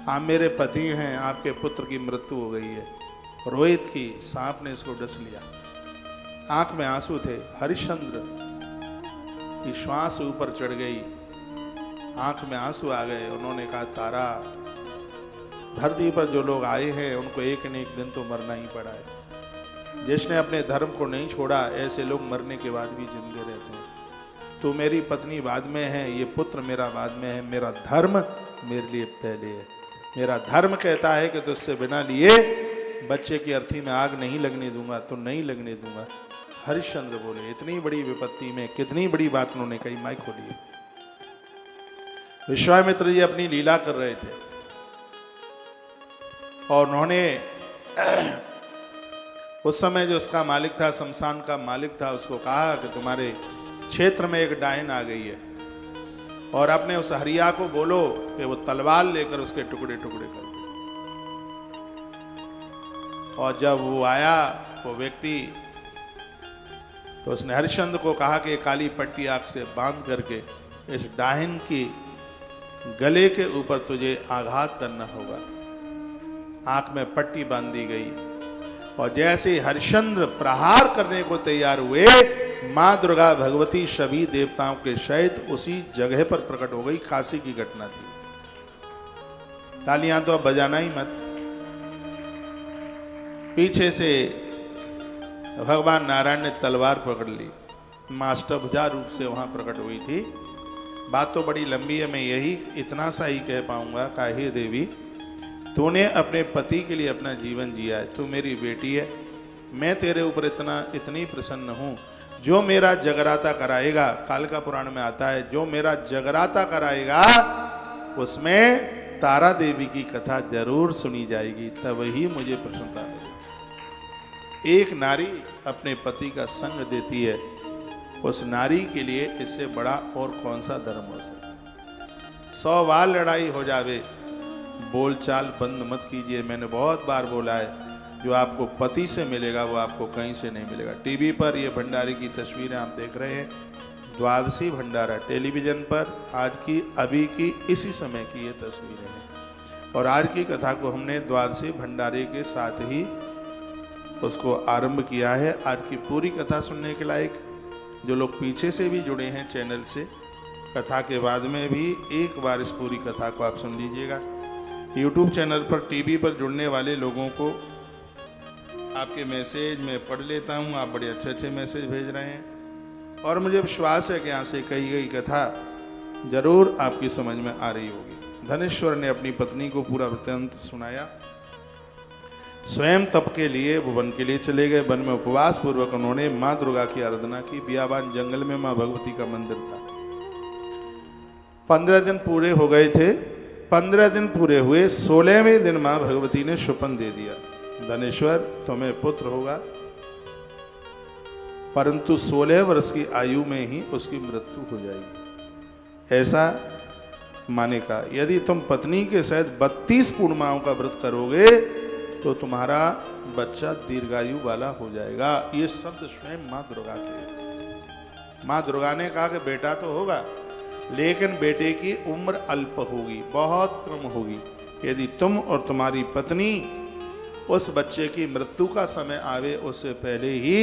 आप मेरे पति हैं, आपके पुत्र की मृत्यु हो गई है। रोहित की सांप ने इसको डस लिया। आंख में आंसू थे। हरिश्चंद्र की श्वास ऊपर चढ़ गई, आंख में आंसू आ गए। उन्होंने कहा तारा, धरती पर जो लोग आए हैं उनको एक न एक दिन तो मरना ही पड़ा है। जिसने अपने धर्म को नहीं छोड़ा, ऐसे लोग मरने के बाद भी जिंदे रहते हैं। तू मेरी पत्नी बाद में है, ये पुत्र मेरा बाद में है। मेरा धर्म मेरे लिए पहले है। मेरा धर्म कहता है कि तुझसे बिना लिए बच्चे की अर्थी में आग नहीं लगने दूंगा, तो नहीं लगने दूंगा। हरिश्चंद्र बोले, इतनी बड़ी विपत्ति में कितनी बड़ी बात उन्होंने कही। माइक खोलिए। विश्वामित्र जी अपनी लीला कर रहे थे और उन्होंने उस समय जो उसका मालिक था, शमशान का मालिक था, उसको कहा कि तुम्हारे क्षेत्र में एक डायन आ गई है और अपने उस हरिया को बोलो कि वो तलवार लेकर उसके टुकड़े टुकड़े कर दे। और जब वो आया वो व्यक्ति, तो उसने हरिश्चंद्र को कहा कि काली पट्टी आंख से बांध करके इस डायन की गले के ऊपर तुझे आघात करना होगा। आंख में पट्टी बांध दी गई और जैसे हरिश्चंद्र प्रहार करने को तैयार हुए, मां दुर्गा भगवती सभी देवताओं के सहित उसी जगह पर प्रकट हो गई। काशी की घटना थी। तालियां तो अब बजाना ही मत। पीछे से भगवान नारायण ने तलवार पकड़ ली, मां अष्टभुजा रूप से वहां प्रकट हुई थी। बात तो बड़ी लंबी है, मैं यही इतना सा ही कह पाऊंगा। हे देवी, तूने अपने पति के लिए अपना जीवन जिया है, तू मेरी बेटी है, मैं तेरे ऊपर इतनी प्रसन्न हूं। जो मेरा जगराता कराएगा, कालिका पुराण में आता है, जो मेरा जगराता कराएगा उसमें तारा देवी की कथा जरूर सुनी जाएगी, तब ही मुझे प्रसन्नता मिलेगी। एक नारी अपने पति का संग देती है, उस नारी के लिए इससे बड़ा और कौन सा धर्म हो सकता है। 100 बार लड़ाई हो जावे, बोलचाल बंद मत कीजिए। मैंने बहुत बार बोला है, जो आपको पति से मिलेगा वो आपको कहीं से नहीं मिलेगा। टीवी पर ये भंडारे की तस्वीरें आप देख रहे हैं, द्वादशी भंडारा टेलीविजन पर आज की अभी की इसी समय की ये तस्वीरें हैं। और आज की कथा को हमने द्वादशी भंडारे के साथ ही उसको आरंभ किया है। आज की पूरी कथा सुनने के लायक जो लोग पीछे से भी जुड़े हैं चैनल से, कथा के बाद में भी एक बार इस पूरी कथा को आप सुन लीजिएगा। YouTube चैनल पर टीवी पर जुड़ने वाले लोगों को आपके मैसेज मैं पढ़ लेता हूँ। आप बड़े अच्छे अच्छे मैसेज भेज रहे हैं और मुझे विश्वास है कि यहाँ से कही गई कथा जरूर आपकी समझ में आ रही होगी। धनेश्वर ने अपनी पत्नी को पूरा वृत्तांत सुनाया। स्वयं तप के लिए वन के लिए चले गए। वन में उपवास पूर्वक उन्होंने माँ दुर्गा की आराधना की। बियाबान जंगल में माँ भगवती का मंदिर था। 15 दिन पूरे हो गए थे। 15 दिन पूरे हुए, 16वें दिन माँ भगवती ने शुपन दे दिया, धनेश्वर तुम्हें पुत्र होगा, परंतु 16 वर्ष की आयु में ही उसकी मृत्यु हो जाएगी। ऐसा माने का, यदि तुम पत्नी के सहित 32 पूर्णिमाओं का व्रत करोगे तो तुम्हारा बच्चा दीर्घायु वाला हो जाएगा। ये शब्द स्वयं माँ दुर्गा के। माँ दुर्गा ने कहा कि बेटा तो होगा, लेकिन बेटे की उम्र अल्प होगी, बहुत कम होगी। यदि तुम और तुम्हारी पत्नी उस बच्चे की मृत्यु का समय आवे उससे पहले ही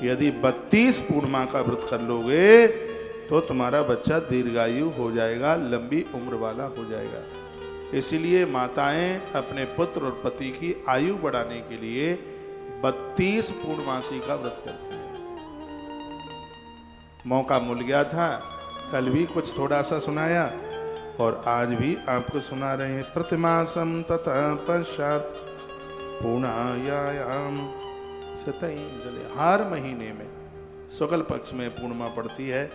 यदि 32 पूर्णिमा का व्रत कर लोगे तो तुम्हारा बच्चा दीर्घायु हो जाएगा, लंबी उम्र वाला हो जाएगा। इसलिए माताएं अपने पुत्र और पति की आयु बढ़ाने के लिए 32 पूर्णमासी का व्रत करती हैं। मौका मिल गया था, कल भी कुछ थोड़ा सा सुनाया और आज भी आपको सुना रहे हैं। प्रतिमासम ततः पश्चात पूर्णायाम सतैंजलि। हर महीने में शुक्ल पक्ष में पूर्णिमा पड़ती है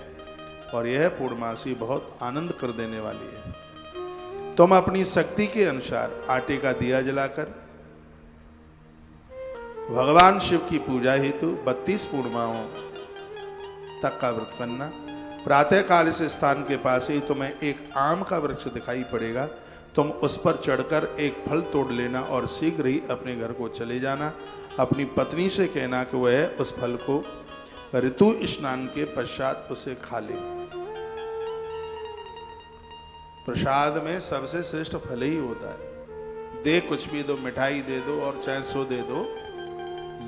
और यह पूर्णमासी बहुत आनंद कर देने वाली है। तुम अपनी शक्ति के अनुसार आटे का दिया जलाकर भगवान शिव की पूजा हेतु 32 पूर्णिमाओं तक का व्रत करना। प्रातः काल इस स्थान के पास ही तुम्हें एक आम का वृक्ष दिखाई पड़ेगा। तुम उस पर चढ़कर एक फल तोड़ लेना और शीघ्र ही अपने घर को चले जाना। अपनी पत्नी से कहना कि वह उस फल को ऋतु स्नान के पश्चात उसे खा ले। प्रसाद में सबसे श्रेष्ठ फल ही होता है। दे कुछ भी दो, मिठाई दे दो और चाहे सो दे दो,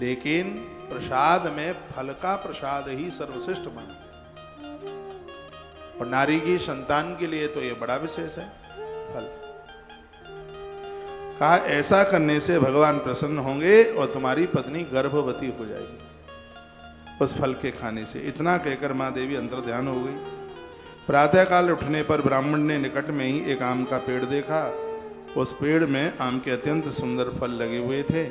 लेकिन प्रसाद में फल का प्रसाद ही सर्वश्रेष्ठ माना। और नारी की संतान के लिए तो यह बड़ा विशेष है फल। कहा ऐसा करने से भगवान प्रसन्न होंगे और तुम्हारी पत्नी गर्भवती हो जाएगी उस फल के खाने से। इतना कहकर मां देवी अंतर ध्यान हो गई। प्रातःकाल उठने पर ब्राह्मण ने निकट में ही एक आम का पेड़ देखा। उस पेड़ में आम के अत्यंत सुंदर फल लगे हुए थे।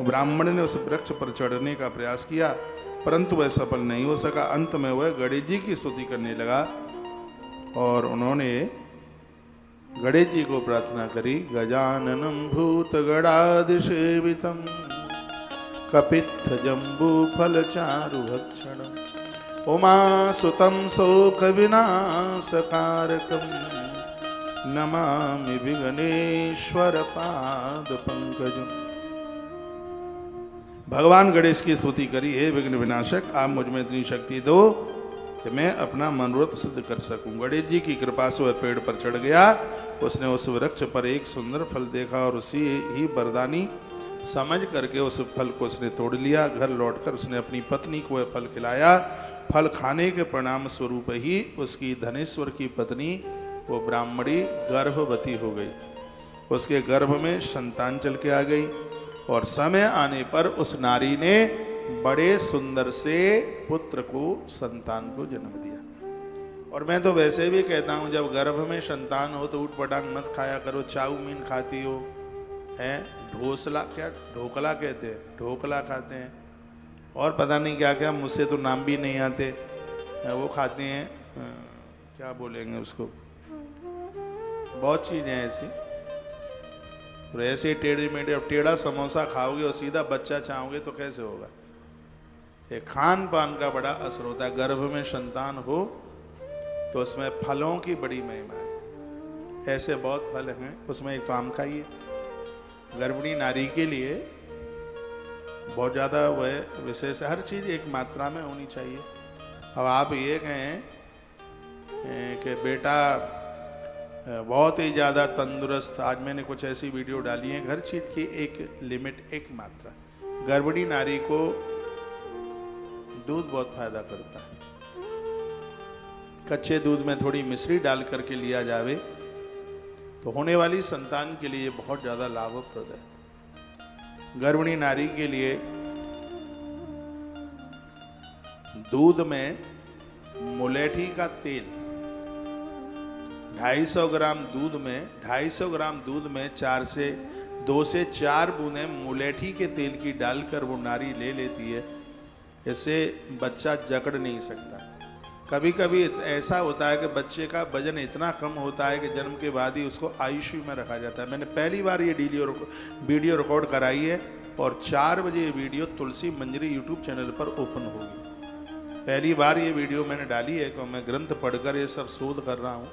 ब्राह्मण ने उस वृक्ष पर चढ़ने का प्रयास किया, परंतु वह सफल नहीं हो सका। अंत में वह गणेश जी की स्तुति करने लगा और उन्होंने गणेश जी को प्रार्थना करी। गजाननम भूत गणाधि सेवितम कपित्थ जम्बू फल चारु भक्षणम उमा सुतम शोक विनाशकारकम नमामि विघ्नेश्वर पाद पंकजम। भगवान गणेश की स्तुति करी, हे विघ्न विनाशक, आप मुझ में इतनी शक्ति दो कि मैं अपना मनोरथ सिद्ध कर सकूं। गणेश जी की कृपा से वह पेड़ पर चढ़ गया। उसने उस वृक्ष पर एक सुंदर फल देखा और उसी ही वरदानी समझ करके उस फल को उसने तोड़ लिया। घर लौटकर उसने अपनी पत्नी को वह फल खिलाया। फल खाने के परिणाम स्वरूप ही उसकी धनेश्वर की पत्नी वो ब्राह्मणी गर्भवती हो गई। उसके गर्भ में संतान चल के आ गई और समय आने पर उस नारी ने बड़े सुंदर से पुत्र को, संतान को जन्म दिया। और मैं तो वैसे भी कहता हूं, जब गर्भ में संतान हो तो ऊट पटांग मत खाया करो। चाउमीन खाती हो, है ढोसला, क्या ढोकला कहते हैं, ढोकला खाते हैं और पता नहीं क्या क्या, मुझसे तो नाम भी नहीं आते, वो खाते हैं, क्या बोलेंगे उसको, बहुत चीज़ें ऐसी। और ऐसे टेढ़े मेढ़े, अब टेढ़ा समोसा खाओगे और सीधा बच्चा चाहोगे तो कैसे होगा। ये खान पान का बड़ा असर होता है। गर्भ में संतान हो तो उसमें फलों की बड़ी महिमा है। ऐसे बहुत फल हैं, उसमें एक तो आम खाइए। गर्भिणी नारी के लिए बहुत ज़्यादा वह विशेष, हर चीज़ एक मात्रा में होनी चाहिए। अब आप ये कहें कि बेटा बहुत ही ज़्यादा तंदुरुस्त, आज मैंने कुछ ऐसी वीडियो डाली है, हर चीज़ की एक लिमिट, एक मात्रा। गर्भिणी नारी को दूध बहुत फायदा करता है। कच्चे दूध में थोड़ी मिश्री डाल करके लिया जावे तो होने वाली संतान के लिए बहुत ज़्यादा लाभप्रद है। गर्भिणी नारी के लिए दूध में मुलेठी का तेल 250 ग्राम दूध में 2 से 4 बूंदें मुलेठी के तेल की डालकर वो नारी ले लेती है। इससे बच्चा जकड़ नहीं सकता। कभी कभी ऐसा होता है कि बच्चे का वजन इतना कम होता है कि जन्म के बाद ही उसको आईसीयू में रखा जाता है। मैंने पहली बार ये वीडियो रिकॉर्ड कराई है और 4 बजे ये वीडियो तुलसी मंजरी यूट्यूब चैनल पर ओपन होगी। पहली बार ये वीडियो मैंने डाली है कि मैं ग्रंथ पढ़कर ये सब शोध कर रहा हूँ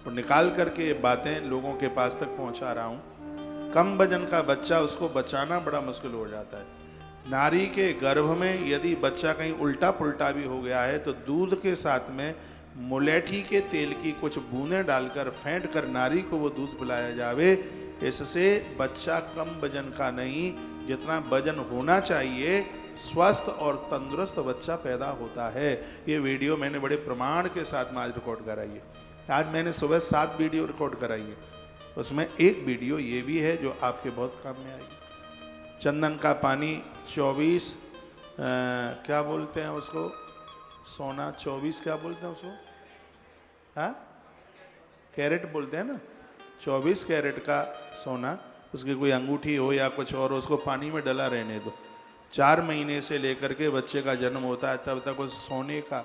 और निकाल करके बातें लोगों के पास तक पहुँचा रहा हूँ। कम वजन का बच्चा, उसको बचाना बड़ा मुश्किल हो जाता है। नारी के गर्भ में यदि बच्चा कहीं उल्टा पुल्टा भी हो गया है तो दूध के साथ में मुलेठी के तेल की कुछ बूंदें डालकर फेंट कर नारी को वो दूध पिलाया जावे। इससे बच्चा कम वजन का नहीं, जितना वजन होना चाहिए, स्वस्थ और तंदुरुस्त बच्चा पैदा होता है। ये वीडियो मैंने बड़े प्रमाण के साथ में आज रिकॉर्ड कराई है। आज मैंने सुबह 7 वीडियो रिकॉर्ड कराई है, उसमें एक वीडियो ये भी है जो आपके बहुत काम में आएगी। चंदन का पानी 24 क्या बोलते हैं उसको, सोना 24 क्या बोलते हैं उसको, हाँ कैरेट बोलते हैं ना, 24 कैरेट का सोना, उसकी कोई अंगूठी हो या कुछ और, उसको पानी में डला रहने दो। 4 महीने से लेकर के बच्चे का जन्म होता है तब तक उस सोने का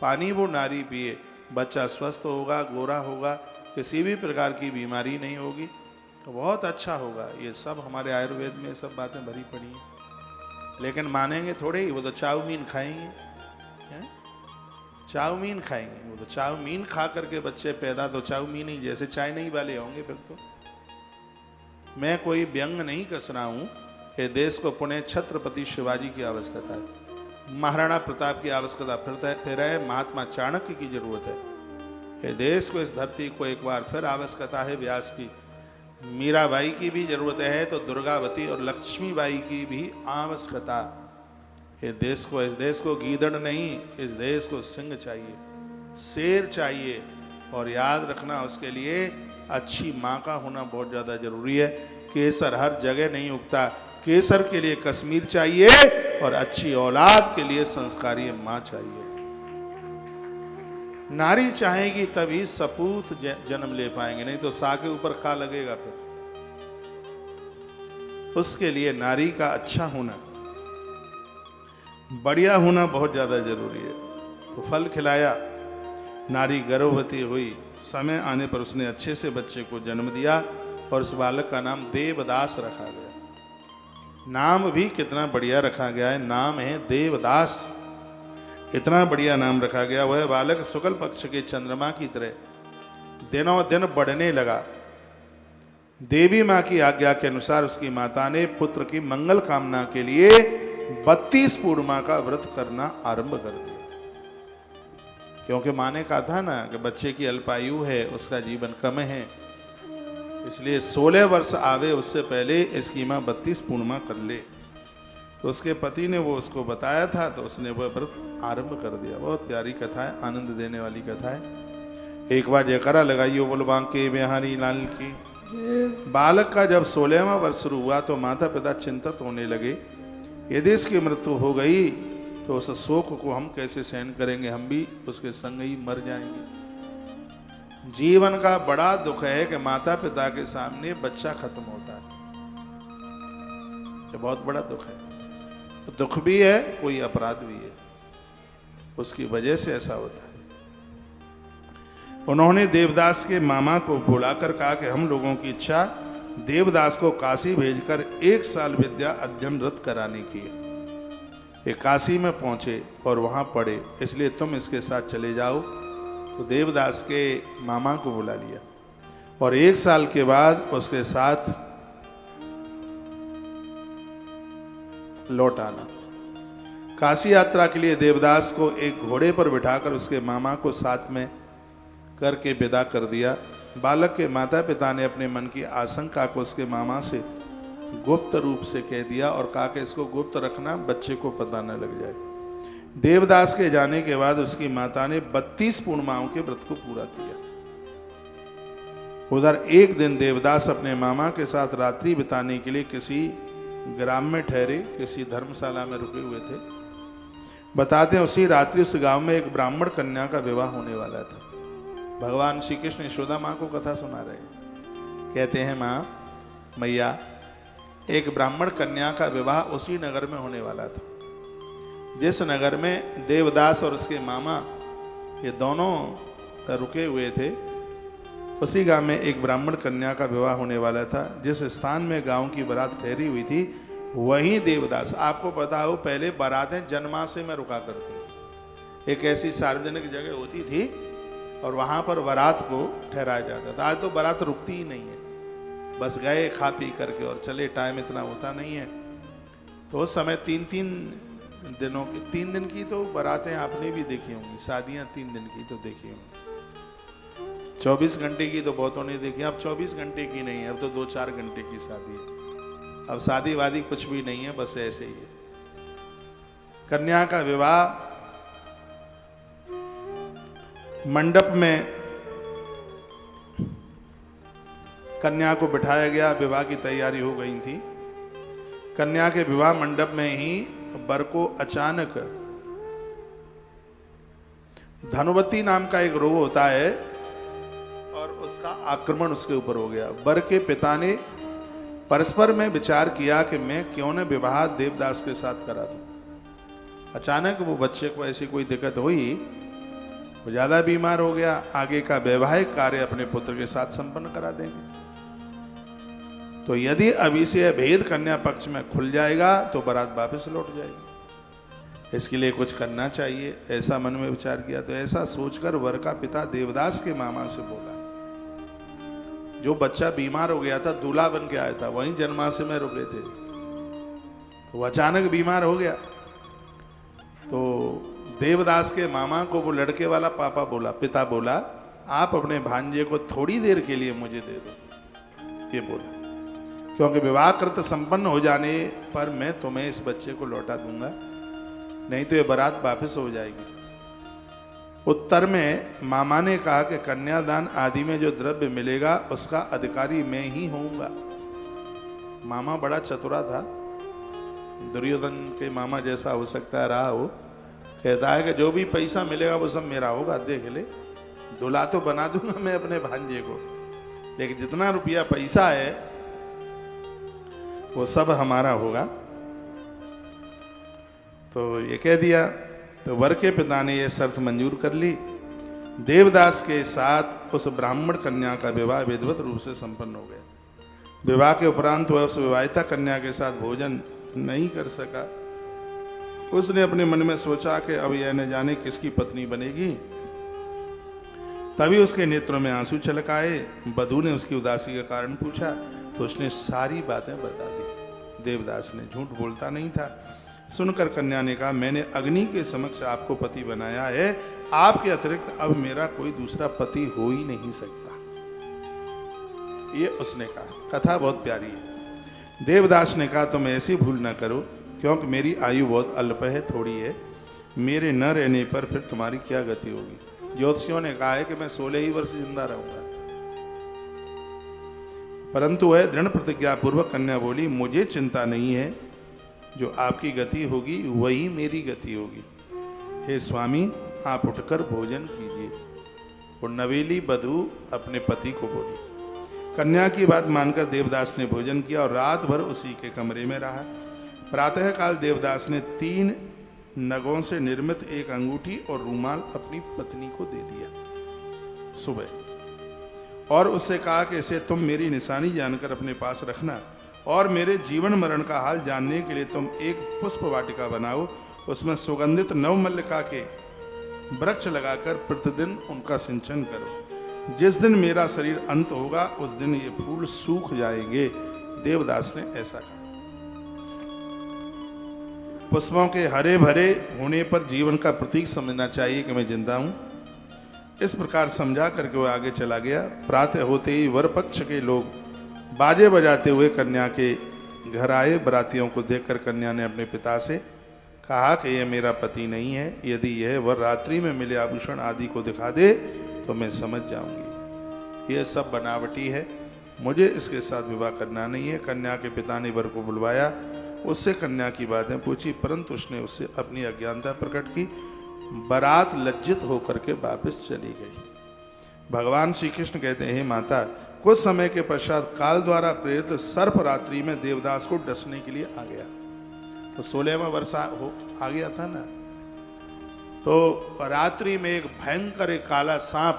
पानी वो नारी पिए, बच्चा स्वस्थ होगा, गोरा होगा, किसी भी प्रकार की बीमारी नहीं होगी, तो बहुत अच्छा होगा। ये सब हमारे आयुर्वेद में सब बातें भरी पड़ी हैं, लेकिन मानेंगे थोड़े ही। वो तो चाउमीन खाएंगे, चाउमीन खाएंगे, वो तो चाउमीन खा करके बच्चे पैदा तो चाउमीन ही जैसे चाइनीज वाले होंगे। फिर तो मैं कोई व्यंग नहीं कस रहा हूँ। ये देश को पुणे छत्रपति शिवाजी की आवश्यकता है, महाराणा प्रताप की आवश्यकता फिर है, महात्मा चाणक्य की जरूरत है। ये देश को, इस धरती को एक बार फिर आवश्यकता है व्यास की, मीराबाई की भी जरूरत है, तो दुर्गावती और लक्ष्मीबाई की भी आवश्यकता। ये देश को, इस देश को गीदड़ नहीं, इस देश को सिंह चाहिए, शेर चाहिए। और याद रखना, उसके लिए अच्छी माँ का होना बहुत ज़्यादा जरूरी है। केसर हर जगह नहीं उगता, केसर के लिए कश्मीर चाहिए और अच्छी औलाद के लिए संस्कारी माँ चाहिए। नारी चाहेगी तभी सपूत जन्म ले पाएंगे, नहीं तो सा के ऊपर का लगेगा फिर। उसके लिए नारी का अच्छा होना, बढ़िया होना बहुत ज्यादा जरूरी है। तो फल खिलाया, नारी गर्भवती हुई, समय आने पर उसने अच्छे से बच्चे को जन्म दिया और उस बालक का नाम देवदास रखा गया। नाम भी कितना बढ़िया रखा गया है, नाम है देवदास। इतना बढ़िया नाम रखा गया। वह बालक शुक्ल पक्ष के चंद्रमा की तरह दिनों दिन बढ़ने लगा। देवी माँ की आज्ञा के अनुसार उसकी माता ने पुत्र की मंगल कामना के लिए 32 पूर्णिमा का व्रत करना आरंभ कर दिया। क्योंकि माँ ने कहा था ना कि बच्चे की अल्पायु है, उसका जीवन कम है, इसलिए 16 वर्ष आवे उससे पहले इसकी माँ 32 पूर्णिमा कर ले। तो उसके पति ने वो उसको बताया था, तो उसने वह व्रत आरंभ कर दिया। बहुत प्यारी कथा है, आनंद देने वाली कथा है। एक बार जयकारा लगाइयो बोल बांके बिहारी लाल की। बालक का जब 16वां वर्ष शुरू हुआ तो माता पिता चिंतित होने लगे, यदि इसकी मृत्यु हो गई तो उस शोक को हम कैसे सहन करेंगे, हम भी उसके संग ही मर जाएंगे। जीवन का बड़ा दुख है कि माता पिता के सामने बच्चा खत्म होता है, ये बहुत बड़ा दुख है। दुख भी है, कोई अपराध भी है, उसकी वजह से ऐसा होता है। उन्होंने देवदास के मामा को बुलाकर कहा कि हम लोगों की इच्छा देवदास को काशी भेजकर 1 साल विद्या अध्ययनरत कराने की है। ये काशी में पहुंचे और वहां पढ़े, इसलिए तुम इसके साथ चले जाओ। तो देवदास के मामा को बुला लिया और 1 साल के बाद उसके साथ लौट आना। काशी यात्रा के लिए देवदास को एक घोड़े पर बिठाकर उसके मामा को साथ में करके विदा कर दिया। बालक के माता पिता ने अपने मन की आशंका को उसके मामा से गुप्त रूप से कह दिया और कहा कि इसको गुप्त रखना, बच्चे को पता न लग जाए। देवदास के जाने के बाद उसकी माता ने 32 पूर्णिमाओं के व्रत को पूरा किया। उधर एक दिन देवदास अपने मामा के साथ रात्रि बिताने के लिए किसी ग्राम में ठहरे, किसी धर्मशाला में रुके हुए थे। बताते हैं उसी रात्रि उस गांव में एक ब्राह्मण कन्या का विवाह होने वाला था। भगवान श्री कृष्ण यशोदा माँ को कथा सुना रहे, कहते हैं माँ मैया, एक ब्राह्मण कन्या का विवाह उसी नगर में होने वाला था जिस नगर में देवदास और उसके मामा ये दोनों रुके हुए थे। उसी गांव में एक ब्राह्मण कन्या का विवाह होने वाला था। जिस स्थान में गांव की बारात ठहरी हुई थी वहीं देवदास, आपको पता हो पहले बारातें जन्माशय में रुका करती थी, एक ऐसी सार्वजनिक जगह होती थी और वहां पर बारात को ठहराया जाता था। आज तो बारात रुकती ही नहीं है, बस गए खा पी करके और चले, टाइम इतना होता नहीं है। तो उस समय 3 दिनों की, 3 दिन की तो बारातें आपने भी देखी होंगी, शादियां 3 दिन की तो देखी होंगी। 24 घंटे की तो बहुतों ने देखी, अब 24 घंटे की नहीं है, अब तो 2-4 घंटे की शादी है। अब शादी वादी कुछ भी नहीं है, बस ऐसे ही है। कन्या का विवाह मंडप में कन्या को बिठाया गया, विवाह की तैयारी हो गई थी। कन्या के विवाह मंडप में ही वर को अचानक धनुवती नाम का एक रोग होता है और उसका आक्रमण उसके ऊपर हो गया। वर के पिता ने परस्पर में विचार किया कि मैं क्यों न विवाह देवदास के साथ करा दूं। अचानक वो बच्चे को ऐसी कोई दिक्कत हुई, वो ज्यादा बीमार हो गया, आगे का वैवाहिक कार्य अपने पुत्र के साथ संपन्न करा देंगे। तो यदि अभी से भेद कन्या पक्ष में खुल जाएगा तो बारात वापस लौट जाएगी, इसके लिए कुछ करना चाहिए, ऐसा मन में विचार किया। तो ऐसा सोचकर वर का पिता देवदास के मामा से बोला, जो बच्चा बीमार हो गया था, दूल्हा बन के आया था, वहीं जन्माशय में रुके थे, तो अचानक बीमार हो गया। तो देवदास के मामा को वो लड़के वाला पापा बोला, पिता बोला, आप अपने भांजे को थोड़ी देर के लिए मुझे दे दो, ये बोला, क्योंकि विवाह कृत संपन्न हो जाने पर मैं तुम्हें इस बच्चे को लौटा दूंगा, नहीं तो ये बारात वापस हो जाएगी। उत्तर में मामा ने कहा कि कन्यादान आदि में जो द्रव्य मिलेगा उसका अधिकारी मैं ही होऊंगा। मामा बड़ा चतुरा था, दुर्योधन के मामा जैसा हो सकता है रहा हो, कहता है कि जो भी पैसा मिलेगा वो सब मेरा होगा, देख ले, दूल्हा तो बना दूंगा मैं अपने भांजे को, लेकिन जितना रुपया पैसा है वो सब हमारा होगा। तो ये कह दिया। तो वर के पिता ने यह शर्त मंजूर कर ली। देवदास के साथ उस ब्राह्मण कन्या का विवाह विधिवत रूप से संपन्न हो गया। विवाह के उपरांत वह उस विवाहिता कन्या के साथ भोजन नहीं कर सका। उसने अपने मन में सोचा कि अब यह न जाने किसकी पत्नी बनेगी। तभी उसके नेत्रों में आंसू छलक आए। वधू ने उसकी उदासी का कारण पूछा तो उसने सारी बातें बता दी। देवदास ने झूठ बोलता नहीं था। सुनकर कन्या ने कहा, मैंने अग्नि के समक्ष आपको पति बनाया है, आपके अतिरिक्त अब मेरा कोई दूसरा पति हो ही नहीं सकता। ये उसने कहा। कथा बहुत प्यारी है। देवदास ने कहा, तुम ऐसी भूल ना करो, क्योंकि मेरी आयु बहुत अल्प है, थोड़ी है। मेरे न रहने पर फिर तुम्हारी क्या गति होगी। ज्योतिषियों ने कहा है कि मैं 16 ही वर्ष जिंदा रहूंगा। परंतु वह दृढ़ प्रतिज्ञा पूर्वक कन्या बोली, मुझे चिंता नहीं है, जो आपकी गति होगी वही मेरी गति होगी। हे स्वामी, आप उठकर भोजन कीजिए। और नवेली वधू अपने पति को बोली। कन्या की बात मानकर देवदास ने भोजन किया और रात भर उसी के कमरे में रहा। प्रातःकाल देवदास ने 3 नगों से निर्मित एक अंगूठी और रूमाल अपनी पत्नी को दे दिया सुबह, और उससे कहा कि इसे तुम मेरी निशानी जानकर अपने पास रखना, और मेरे जीवन मरण का हाल जानने के लिए तुम एक पुष्प वाटिका बनाओ, उसमें सुगंधित नवमल्लिका के वृक्ष लगाकर प्रतिदिन उनका सिंचन करो। जिस दिन मेरा शरीर अंत होगा उस दिन ये फूल सूख जाएंगे। देवदास ने ऐसा कहा। पुष्पों के हरे भरे होने पर जीवन का प्रतीक समझना चाहिए कि मैं जिंदा हूं। इस प्रकार समझा करके वह आगे चला गया। प्रातः होते ही वर पक्ष के लोग बाजे बजाते हुए कन्या के घर आए। बरातियों को देखकर कन्या ने अपने पिता से कहा कि यह मेरा पति नहीं है। यदि यह वर रात्रि में मिले आभूषण आदि को दिखा दे तो मैं समझ जाऊंगी यह सब बनावटी है, मुझे इसके साथ विवाह करना नहीं है। कन्या के पिता ने वर को बुलवाया, उससे कन्या की बातें पूछी, परंतु उसने उससे अपनी अज्ञानता प्रकट की। बारात लज्जित होकर के वापस चली गई। भगवान श्री कृष्ण कहते हैं, हे माता, कुछ समय के पश्चात काल द्वारा प्रेरित सर्प रात्रि में देवदास को डसने के लिए आ गया। तो 16वां वर्ष आ गया था ना, तो रात्रि में एक भयंकर एक काला सांप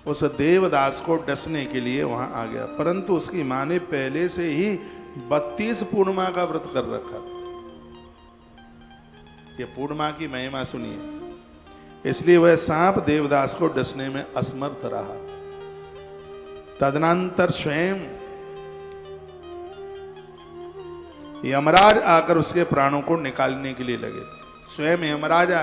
उस देवदास को डसने के लिए वहां आ गया। परंतु उसकी मां ने पहले से ही 32 पूर्णिमा का व्रत कर रखा था। ये पूर्णिमा की महिमा सुनिए, इसलिए वह सांप देवदास को डसने में असमर्थ रहा। तदनंतर स्वयं यमराज आकर उसके प्राणों को निकालने के लिए लगे। स्वयं यमराज आ